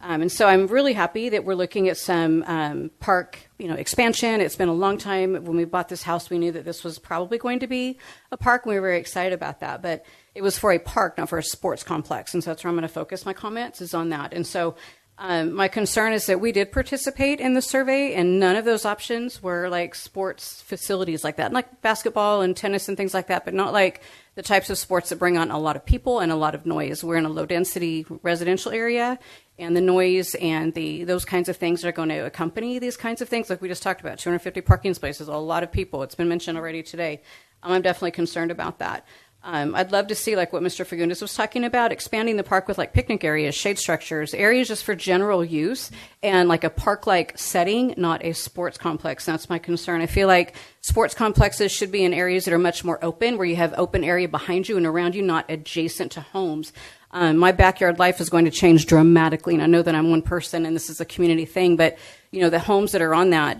And so I'm really happy that we're looking at some park, expansion. It's been a long time. When we bought this house, we knew that this was probably going to be a park, and we were very excited about that. But it was for a park, not for a sports complex. And so that's where I'm going to focus my comments, is on that. And so my concern is that we did participate in the survey, and none of those options were like sports facilities like that, like basketball and tennis and things like that, but not like the types of sports that bring on a lot of people and a lot of noise. We're in a low-density residential area, and the noise and those kinds of things are going to accompany these kinds of things, like we just talked about, 250 parking spaces, a lot of people. It's been mentioned already today. I'm definitely concerned about that. I'd love to see, like what Mr. Fagundes was talking about, expanding the park with like picnic areas, shade structures, areas just for general use, and like a park-like setting, not a sports complex. That's my concern. I feel like sports complexes should be in areas that are much more open, where you have open area behind you and around you, not adjacent to homes. My backyard life is going to change dramatically, and I know that I'm one person and this is a community thing, but the homes that are on that,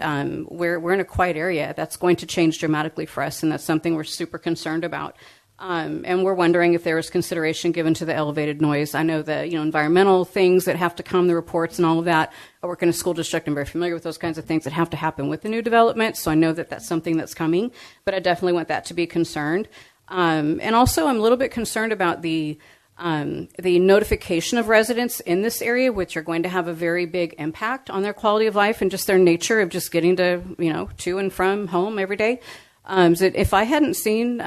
we're in a quiet area. That's going to change dramatically for us, and that's something we're super concerned about. And we're wondering if there is consideration given to the elevated noise. I know the environmental things that have to come, the reports and all of that. I work in a school district. I'm very familiar with those kinds of things that have to happen with the new development. So I know that that's something that's coming, but I definitely want that to be concerned. And also, I'm a little bit concerned about the notification of residents in this area, which are going to have a very big impact on their quality of life and just their nature of just getting to and from home every day. So if I hadn't seen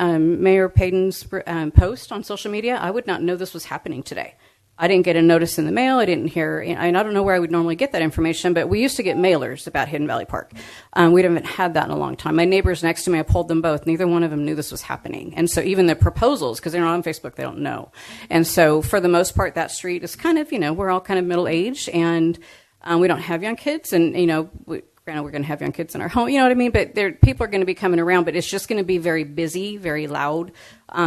Mayor Payton's post on social media, I would not know this was happening today. I didn't get a notice in the mail. I didn't hear, and I don't know where I would normally get that information, but we used to get mailers about Hidden Valley Park. We haven't had that in a long time. My neighbors next to me, I polled them both. Neither one of them knew this was happening. And so even the proposals, because they're not on Facebook, they don't know. And so for the most part, that street is kind of, we're all kind of middle-aged, and we don't have young kids, and, granted, we're going to have young kids in our home, you know what I mean? But people are going to be coming around, but it's just going to be very busy, very loud,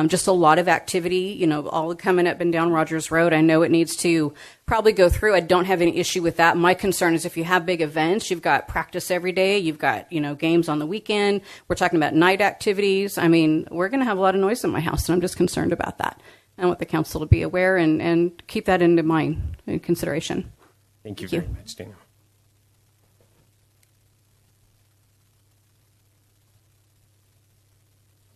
just a lot of activity, all coming up and down Rogers Road. I know it needs to probably go through. I don't have any issue with that. My concern is if you have big events, you've got practice every day, you've got, games on the weekend. We're talking about night activities. I mean, we're going to have a lot of noise in my house, and I'm just concerned about that. I want the council to be aware and keep that into mind, in consideration. Thank you very much, Dana.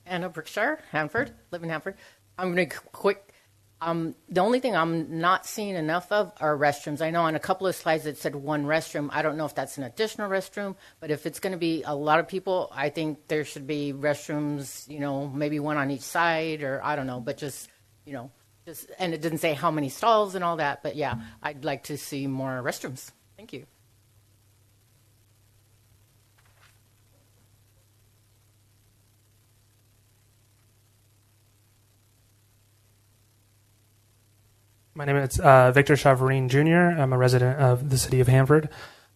Anna Brookshire, Hanford, live in Hanford. I'm going to quick. The only thing I'm not seeing enough of are restrooms. I know on a couple of slides it said one restroom. I don't know if that's an additional restroom, but if it's going to be a lot of people, I think there should be restrooms, maybe one on each side, or I don't know, but just, and it didn't say how many stalls and all that, but yeah, I'd like to see more restrooms. Thank you. My name is Victor Chavarin Jr. I'm a resident of the city of Hanford.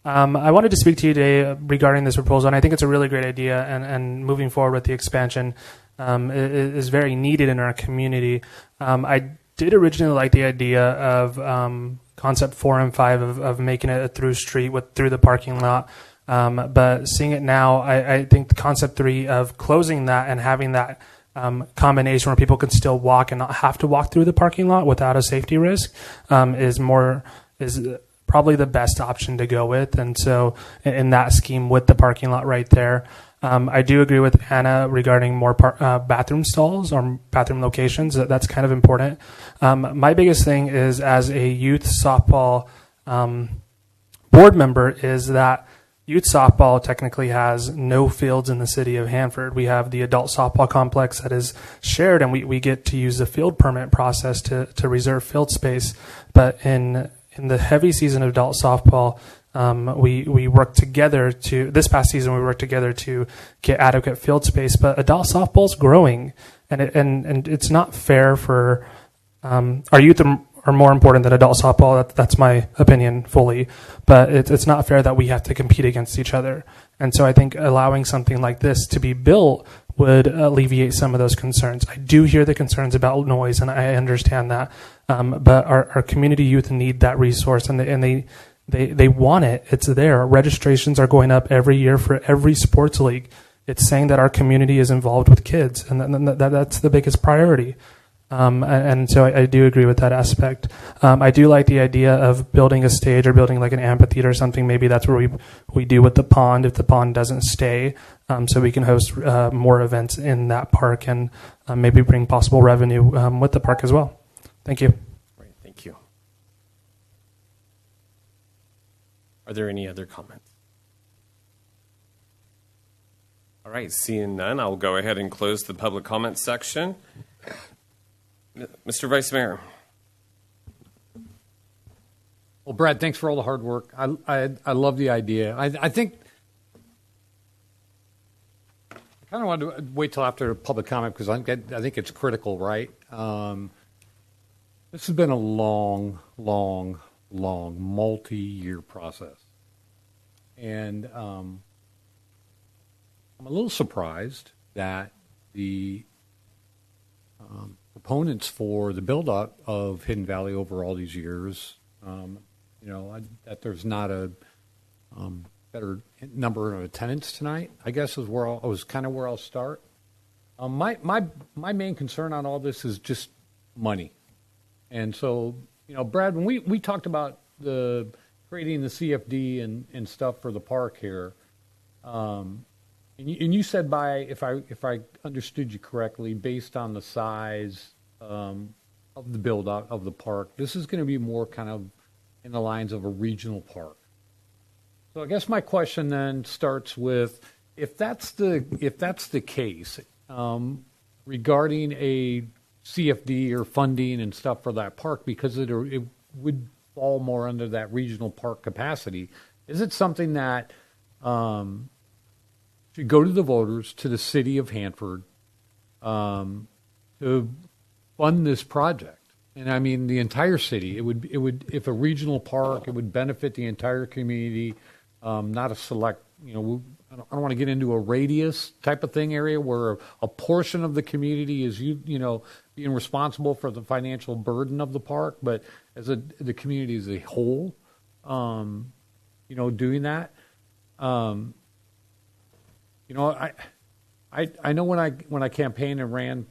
I wanted to speak to you today regarding this proposal, and I think it's a really great idea, and moving forward with the expansion is very needed in our community. I did originally like the idea of concept 4 and 5 of making it a through street through the parking lot, but seeing it now, I think the concept 3 of closing that and having that combination where people can still walk and not have to walk through the parking lot without a safety risk is probably the best option to go with. And so in that scheme with the parking lot right there, I do agree with Anna regarding more bathroom stalls or bathroom locations. That's kind of important. My biggest thing is, as a youth softball board member, is that youth softball technically has no fields in the city of Hanford. We have the adult softball complex that is shared, and we get to use the field permit process to reserve field space. But in the heavy season of adult softball, we worked together this past season, we worked together to get adequate field space, but adult softball's growing, and it's not fair for, our youth are more important than adult softball. That's my opinion fully, but it's not fair that we have to compete against each other. And so I think allowing something like this to be built would alleviate some of those concerns. I do hear the concerns about noise, and I understand that, but our community youth need that resource, and they want it. It's there. Registrations are going up every year for every sports league. It's saying that our community is involved with kids, and that's the biggest priority. And so I do agree with that aspect. I do like the idea of building a stage or building like an amphitheater or something. Maybe that's where we do with the pond if the pond doesn't stay, so we can host more events in that park and maybe bring possible revenue with the park as well. Thank you. Great, thank you. Are there any other comments? All right, seeing none, I'll go ahead and close the public comment section. Mr. Vice Mayor. Well, Brad, thanks for all the hard work. I love the idea. I think I kind of want to wait till after public comment because I think it's critical, right? This has been a long, multi-year process. And I'm a little surprised that the proponents for the build-up of Hidden Valley over all these years, that there's not a better number of attendance tonight, I guess is where where I'll start. My main concern on all this is just money. And so, Brad, when we talked about creating the CFD and stuff for the park here, and you said if I understood you correctly, based on the size of the build out of the park, this is going to be more kind of in the lines of a regional park. So I guess my question then starts with, if that's the case, regarding a CFD or funding and stuff for that park, because it would fall more under that regional park capacity, is it something that should go to the voters, to the city of Hanford, to fund this project? And I mean, the entire city. It would, if a regional park, it would benefit the entire community, not a select, I don't want to get into a radius type of thing area where a portion of the community is, being responsible for the financial burden of the park, but as the community as a whole, doing that. I know when I campaigned and ran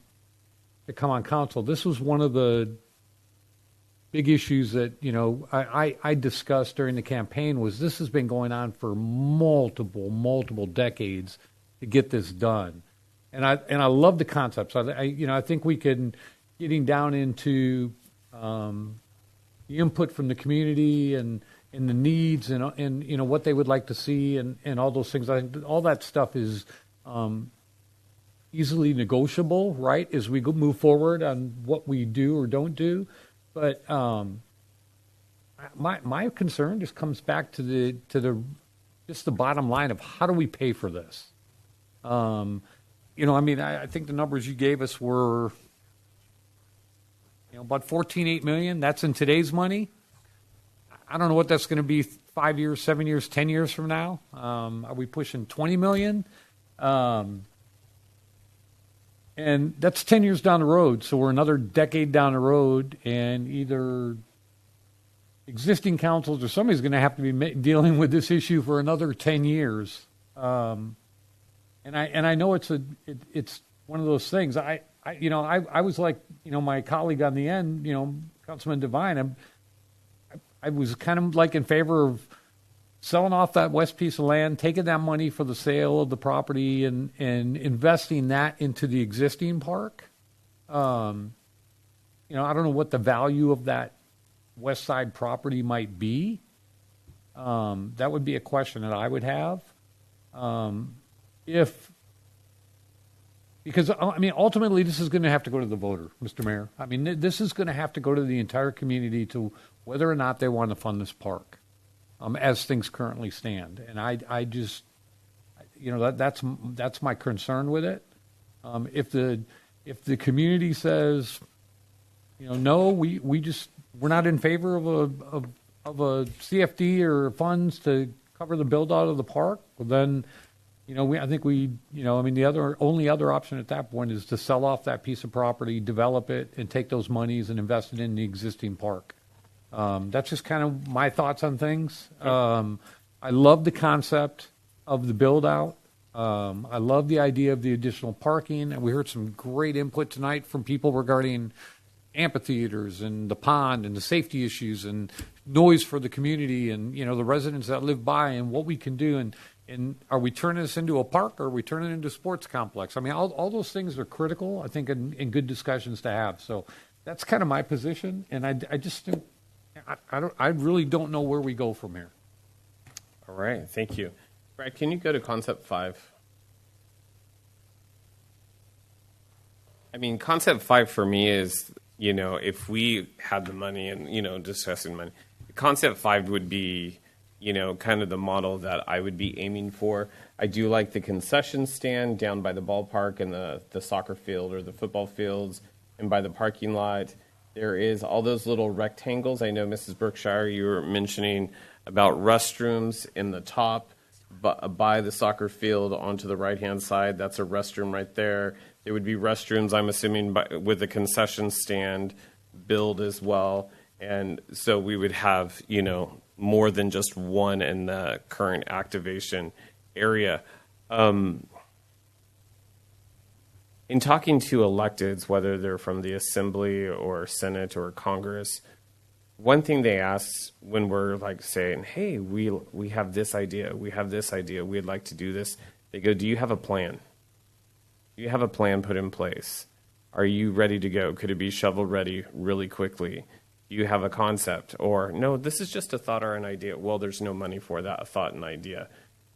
to come on council, this was one of the big issues that I discussed during the campaign. Was this has been going on for multiple decades to get this done, and I love the concepts. I think we can, getting down into the input from the community and the needs and what they would like to see and all those things. I think all that stuff is easily negotiable, right, as we move forward on what we do or don't do. But my concern just comes back to the bottom line of how do we pay for this? I think the numbers you gave us were about $14.8 million. That's in today's money. I don't know what that's going to be 5 years, 7 years, 10 years from now. Are we pushing $20 million? And that's 10 years down the road. So we're another decade down the road, and either existing councils or somebody's going to have to be dealing with this issue for another 10 years. And I know it's one of those things. I was like, my colleague on the end, Councilman Devine, I was kind of like in favor of selling off that west piece of land, taking that money for the sale of the property and investing that into the existing park. I don't know what the value of that west side property might be. That would be a question that I would have. Because ultimately this is going to have to go to the voter, Mr. Mayor. This is going to have to go to the entire community to whether or not they want to fund this park. as things currently stand. And I just, that's my concern with it. If the community says, no, we're not in favor of a CFD or funds to cover the build out of the park, well then, the only other option at that point is to sell off that piece of property, develop it, and take those monies and invest it in the existing park. That's just kind of my thoughts on things. I love the concept of the build out. I love the idea of the additional parking, and we heard some great input tonight from people regarding amphitheaters and the pond and the safety issues and noise for the community and the residents that live by and what we can do and are we turning this into a park or are we turning it into a sports complex? I mean, all those things are critical, I think, in good discussions to have. So that's kind of my position, and I just think I really don't know where we go from here. All right, thank you. Brad, can you go to concept 5? I mean, concept 5 for me is, if we had the money and, discussing money, concept 5 would be, kind of the model that I would be aiming for. I do like the concession stand down by the ballpark and the soccer field or the football fields and by the parking lot. There is all those little rectangles. I know, Mrs. Berkshire, you were mentioning about restrooms in the top by the soccer field onto the right-hand side. That's a restroom right there. There would be restrooms, I'm assuming, with the concession stand build as well. And so we would have, more than just one in the current activation area. In talking to electeds, whether they're from the Assembly or Senate or Congress, one thing they ask when we're like saying, hey, we have this idea, we'd like to do this, they go, do you have a plan? Do you have a plan put in place? Are you ready to go? Could it be shovel ready really quickly? Do you have a concept? Or, no, this is just a thought or an idea. Well, there's no money for that, a thought and idea.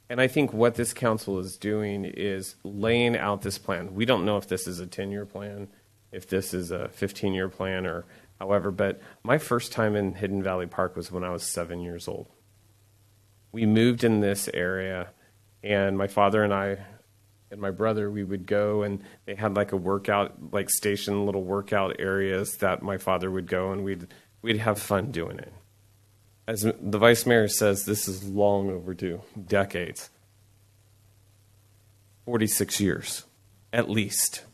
And I think what this council is doing is laying out this plan. We don't know if this is a 10-year plan, if this is a 15-year plan, or however, but my first time in Hidden Valley Park was when I was 7 years old. We moved in this area, and my father and I and my brother, we would go, and they had like a workout, like station, little workout areas that my father would go, and we'd have fun doing it. As the vice mayor says, this is long overdue, decades. 46 years, at least,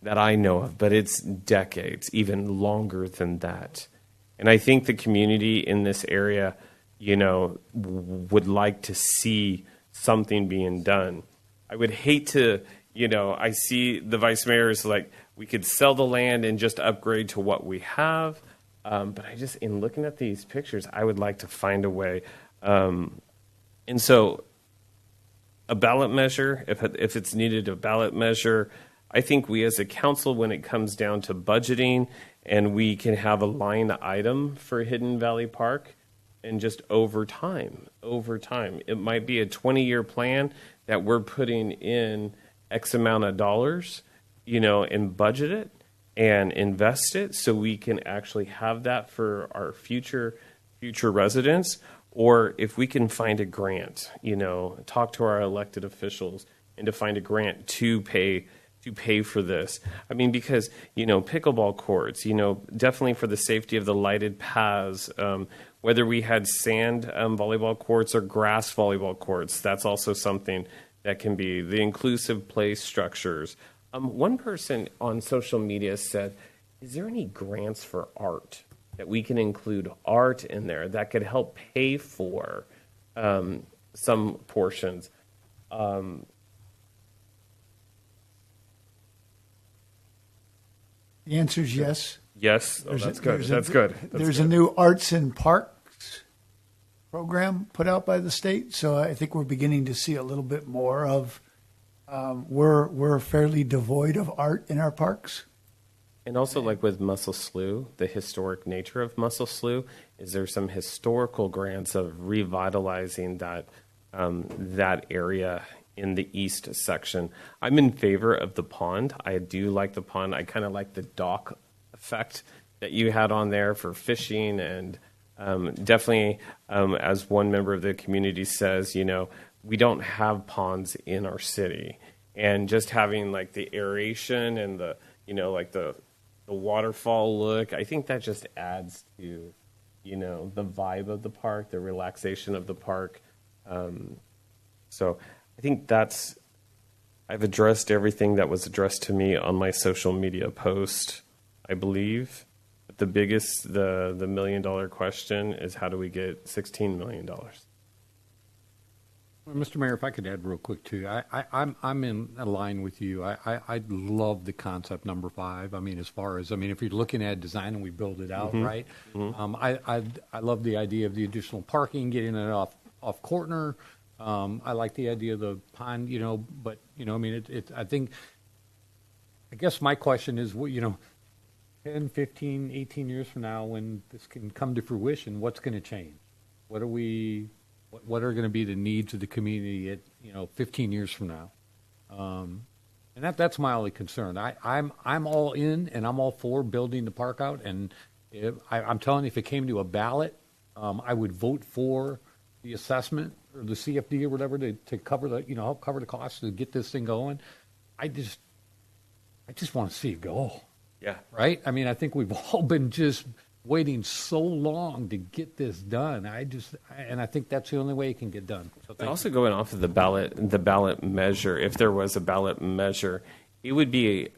that I know of, but it's decades, even longer than that. And I think the community in this area, would like to see something being done. I would hate to, I see the vice mayor is like, we could sell the land and just upgrade to what we have. But in looking at these pictures, I would like to find a way. And so a ballot measure, if it's needed, a ballot measure, I think we as a council, when it comes down to budgeting, and we can have a line item for Hidden Valley Park, and just over time, it might be a 20-year plan that we're putting in X amount of dollars, and budget it and invest it so we can actually have that for our future residents. Or if we can find a grant, talk to our elected officials and to find a grant to pay for this. I mean, because, pickleball courts, definitely for the safety of the lighted paths, whether we had sand volleyball courts or grass volleyball courts, that's also something that can be the inclusive play structures. One person on social media said, is there any grants for art that we can include art in there that could help pay for some portions? The answer is yes. Yes, that's good. That's good. There's a new Arts and Parks program put out by the state, so I think we're beginning to see a little bit more of. We're fairly devoid of art in our parks. And also, like with Muscle Slough, the historic nature of Muscle Slough, is there some historical grants of revitalizing that area in the east section. I'm in favor of the pond. I do like the pond. I kind of like the dock effect that you had on there for fishing and definitely, as one member of the community says, we don't have ponds in our city, and just having like the aeration and the, like the waterfall look, I think that just adds to, the vibe of the park, the relaxation of the park. So I think I've addressed everything that was addressed to me on my social media post, I believe. But the biggest, the $1 million question is, how do we get $16 million? Well, Mr. Mayor, if I could add real quick too, I'm in a line with you. I love the concept number 5. I mean, if you're looking at design and we build it out, right? I love the idea of the additional parking, getting it off Cortner. I like the idea of the pond, but I guess my question is, 10, 15, 18 years from now, when this can come to fruition, what's going to change? What are going to be the needs of the community at 15 years from now? And that's my only concern. I'm all in, and I'm all for building the park out. And I'm telling you, if it came to a ballot, I would vote for the assessment or the CFD or whatever to cover the help cover the costs to get this thing going. I just want to see it go. Yeah. Right? I mean, I think we've all been just waiting so long to get this done. And I think that's the only way it can get done. So But also going off of the ballot measure, if there was a ballot measure, it would be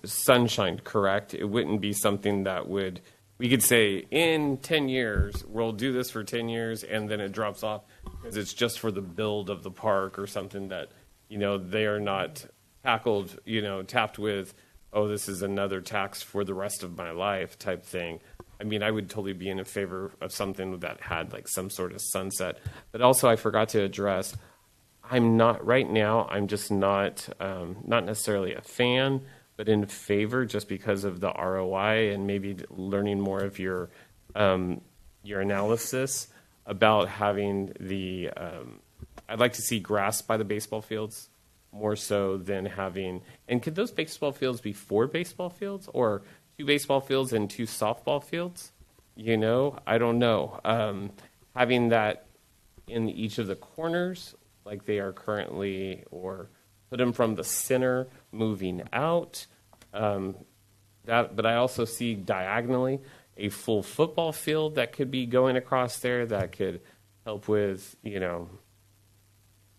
sunshine, correct? It wouldn't be something that we could say in 10 years, we'll do this for 10 years, and then it drops off because it's just for the build of the park or something that, they are not tapped with, oh, this is another tax for the rest of my life type thing. I mean, I would totally be in favor of something that had like some sort of sunset. But also, I forgot to address, I'm just not necessarily a fan, but in favor just because of the ROI and maybe learning more of your analysis about having I'd like to see grass by the baseball fields more so than having, and could those baseball fields be 4 baseball fields or 2 baseball fields and 2 softball fields? I don't know. Having that in each of the corners like they are currently, or put them from the center moving out. But I also see diagonally a full football field that could be going across there that could help with,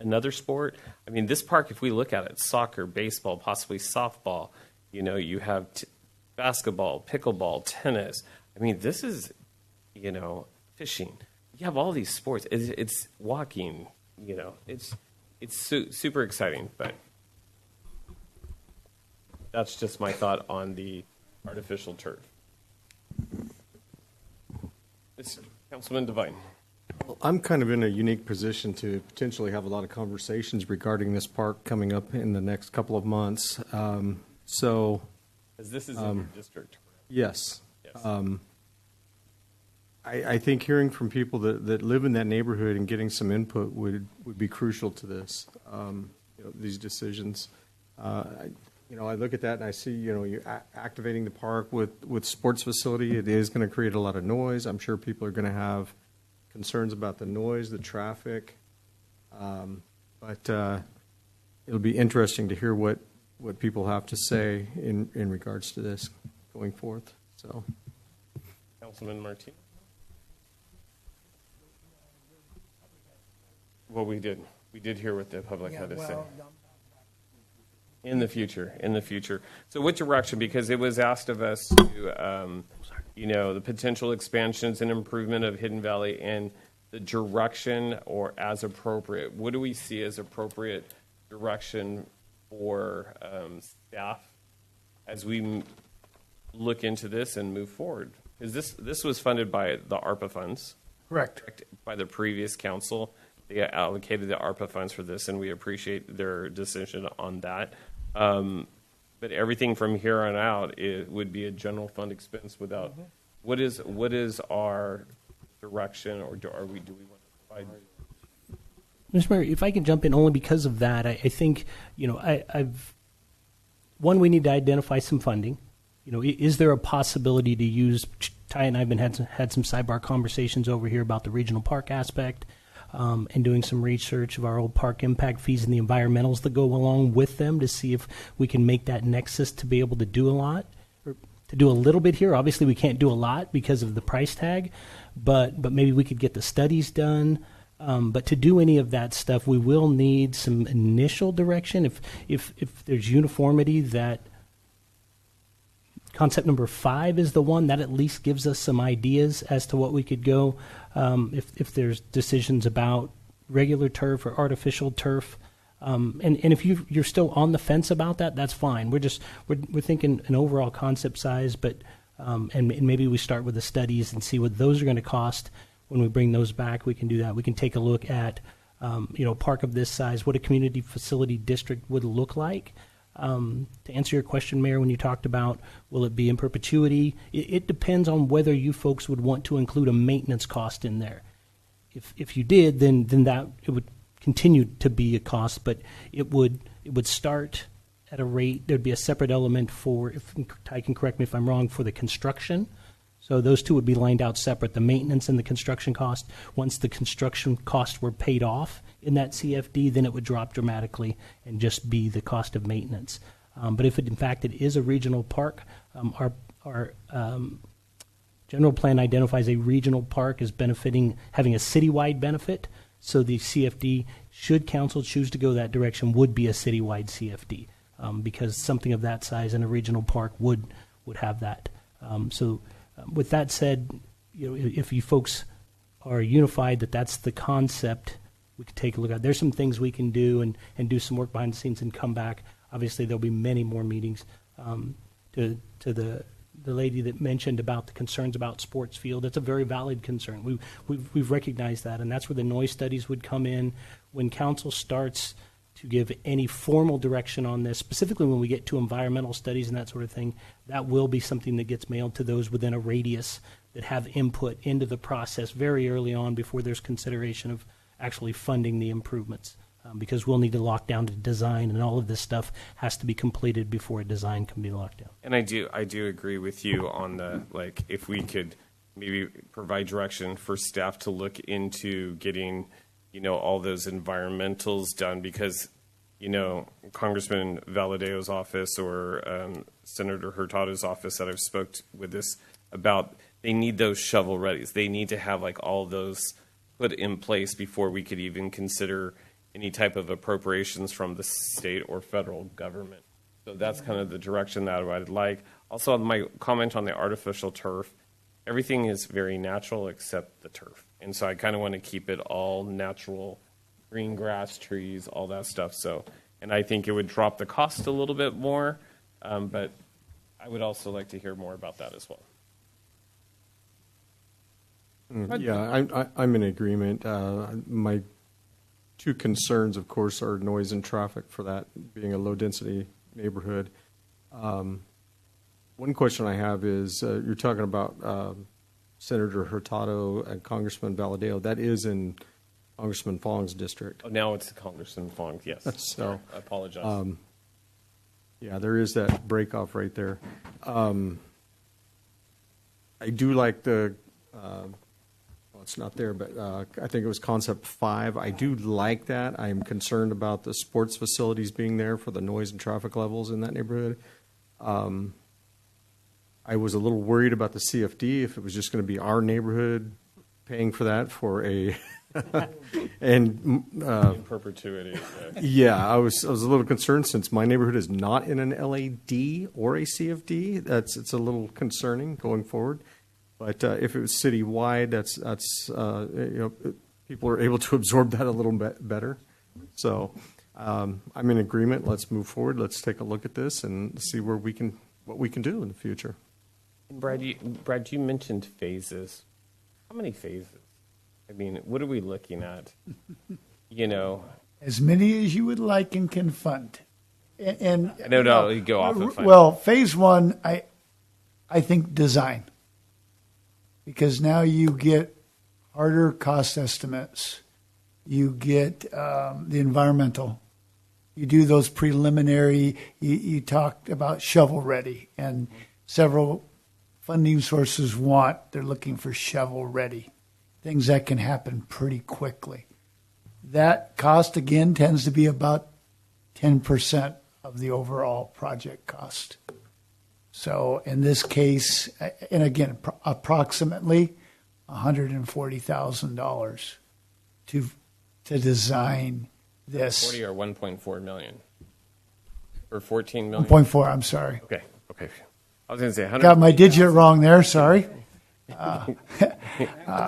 another sport. I mean, this park, if we look at it, soccer, baseball, possibly softball, you have basketball, pickleball, tennis. I mean, this is, fishing. You have all these sports. It's walking, it's super exciting, but that's just my thought on the artificial turf. Councilman Devine. I'm kind of in a unique position to potentially have a lot of conversations regarding this park coming up in the next couple of months. Because this is in your district. Yes. I think hearing from people that live in that neighborhood and getting some input would be crucial to this, these decisions. I look at that and I see, you're activating the park with sports facility. It is going to create a lot of noise. I'm sure people are going to have concerns about the noise, the traffic. But it'll be interesting to hear what people have to say in regards to this going forth. So, Councilman Martinez. Well, we did hear what the public had to say. In the future. So what direction? Because it was asked of us to, the potential expansions and improvement of Hidden Valley and the direction or as appropriate. What do we see as appropriate direction for staff as we look into this and move forward? Because this was funded by the ARPA funds. Correct. By the previous council. They allocated the ARPA funds for this, and we appreciate their decision on that. But everything from here on out, it would be a general fund expense without. What is our direction, or do we want to provide? Mr. Mayor, if I can jump in only because of that, I think we need to identify some funding. Is there a possibility to use Ty and I have been had some sidebar conversations over here about the regional park aspect, and doing some research of our old park impact fees and the environmentals that go along with them to see if we can make that nexus to be able to do a lot, or to do a little bit here. Obviously, we can't do a lot because of the price tag, but maybe we could get the studies done. But to do any of that stuff, we will need some initial direction. If there's uniformity, that concept number 5 is the one that at least gives us some ideas as to what we could go. If there's decisions about regular turf or artificial turf, and if you're still on the fence about that, that's fine. We're thinking an overall concept size, but and maybe we start with the studies and see what those are going to cost. When we bring those back, we can do that. We can take a look at, park of this size, what a community facility district would look like. To answer your question, Mayor, when you talked about will it be in perpetuity, it depends on whether you folks would want to include a maintenance cost in there. If you did, then that it would continue to be a cost, but it would start at a rate. There'd be a separate element for, if Ty can correct me if I'm wrong, for the construction. So those two would be lined out separate, the maintenance and the construction cost. Once the construction costs were paid off in that CFD, then it would drop dramatically and just be the cost of maintenance. But if in fact it is a regional park, our general plan identifies a regional park as having a citywide benefit. So the CFD, should council choose to go that direction, would be a citywide CFD, because something of that size in a regional park would have that. With that said, if you folks are unified that that's the concept, we could take a look at it. There's some things we can do and do some work behind the scenes and come back. Obviously, there'll be many more meetings. To the lady that mentioned about the concerns about sports field, that's a very valid concern. We've recognized that, and that's where the noise studies would come in. When council starts to give any formal direction on this, specifically when we get to environmental studies and that sort of thing, that will be something that gets mailed to those within a radius that have input into the process very early on before there's consideration of actually funding the improvements, because we'll need to lock down the design, and all of this stuff has to be completed before a design can be locked down. And I do agree with you on the, if we could maybe provide direction for staff to look into getting all those environmentals done, because, Congressman Valadeo's office or Senator Hurtado's office that I've spoke with this about, they need those shovel readies. They need to have all those put in place before we could even consider any type of appropriations from the state or federal government. So that's kind of the direction that I'd like. Also, my comment on the artificial turf, everything is very natural except the turf. And so I kind of want to keep it all natural, green grass, trees, all that stuff. So, and I think it would drop the cost a little bit more, but I would also like to hear more about that as well. Yeah, I'm in agreement. My two concerns, of course, are noise and traffic for that being a low-density neighborhood. One question I have is, you're talking about Senator Hurtado and Congressman Valadeo. That is in Congressman Fong's district. Oh, now it's Congressman Fong, yes. So, I apologize. Yeah, there is that break-off right there. I do like the, well, it's not there, but I think it was concept 5. I do like that. I am concerned about the sports facilities being there for the noise and traffic levels in that neighborhood. I was a little worried about the CFD, if it was just going to be our neighborhood paying for that for a and in perpetuity. Yeah, I was a little concerned since my neighborhood is not in an LAD or a CFD. It's a little concerning going forward. But if it was citywide, that's people are able to absorb that a little bit better. So I'm in agreement. Let's move forward. Let's take a look at this and see what we can do in the future. Brad, you mentioned phases. How many phases? I mean, what are we looking at? As many as you would like and can fund. And no, you go off of fund. Well, phase 1, I think design. Because now you get harder cost estimates. You get the environmental. You do those preliminary, you talked about shovel ready and several funding sources want, they're looking for shovel-ready, things that can happen pretty quickly. That cost, again, tends to be about 10% of the overall project cost. So in this case, and again, approximately $140,000 to design this. 40 or 1.4 million? Or 14 million? 1.4, I'm sorry. Okay. I was going to say 100. Got my digit wrong there, sorry. Yeah,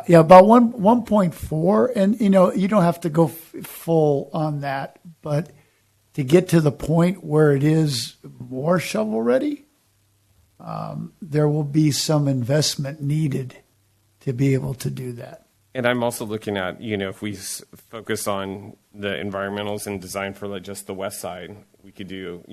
about 1.4, and you don't have to go full on that, but to get to the point where it is more shovel ready, there will be some investment needed to be able to do that. And I'm also looking at, if we focus on the environmentals and design for just the west side, we could do,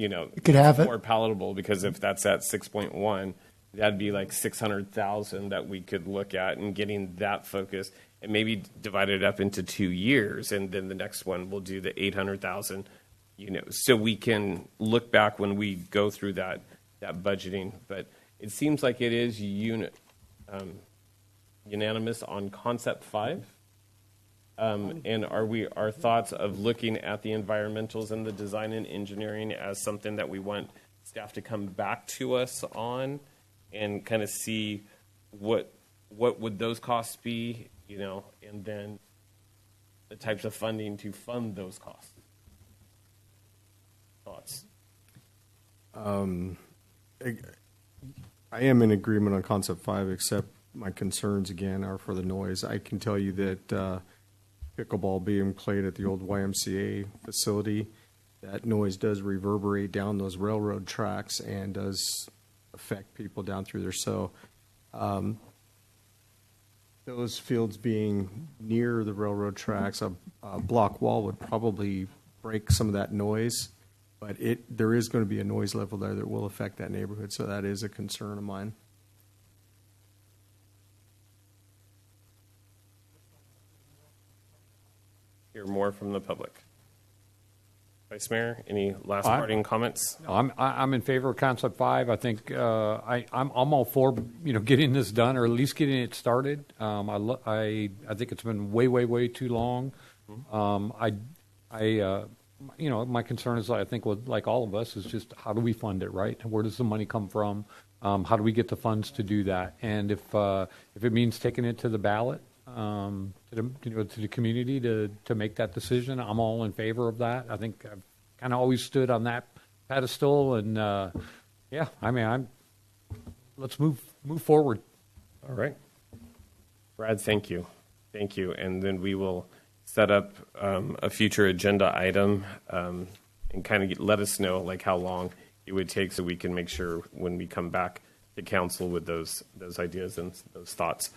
could have it more palatable, because if that's at 6.1, that'd be like 600,000 that we could look at and getting that focus, and maybe divide it up into 2 years, and then the next one we'll do the 800,000. So we can look back when we go through that budgeting. But it seems like it is unanimous on concept 5. And our thoughts of looking at the environmentals and the design and engineering as something that we want staff to come back to us on and kind of see what would those costs be, and then the types of funding to fund those costs. Thoughts? I am in agreement on concept 5, except my concerns again are for the noise. I can tell you that pickleball being played at the old YMCA facility, that noise does reverberate down those railroad tracks and does affect people down through there. So those fields being near the railroad tracks, a block wall would probably break some of that noise, but there is going to be a noise level there that will affect that neighborhood. So that is a concern of mine. Hear more from the public. Vice Mayor, any last parting comments? I'm in favor of concept 5. I think I'm all for getting this done, or at least getting it started. I think it's been way too long. My concern is, I think, like all of us, is just how do we fund it, right? Where does the money come from? How do we get the funds to do that? And if it means taking it to the ballot, to the community to make that decision, I'm all in favor of that. I think I've kind of always stood on that pedestal, and let's move forward. All right, Brad, thank you, and then we will set up a future agenda item and kind of let us know how long it would take, so we can make sure when we come back to council with those ideas and those thoughts.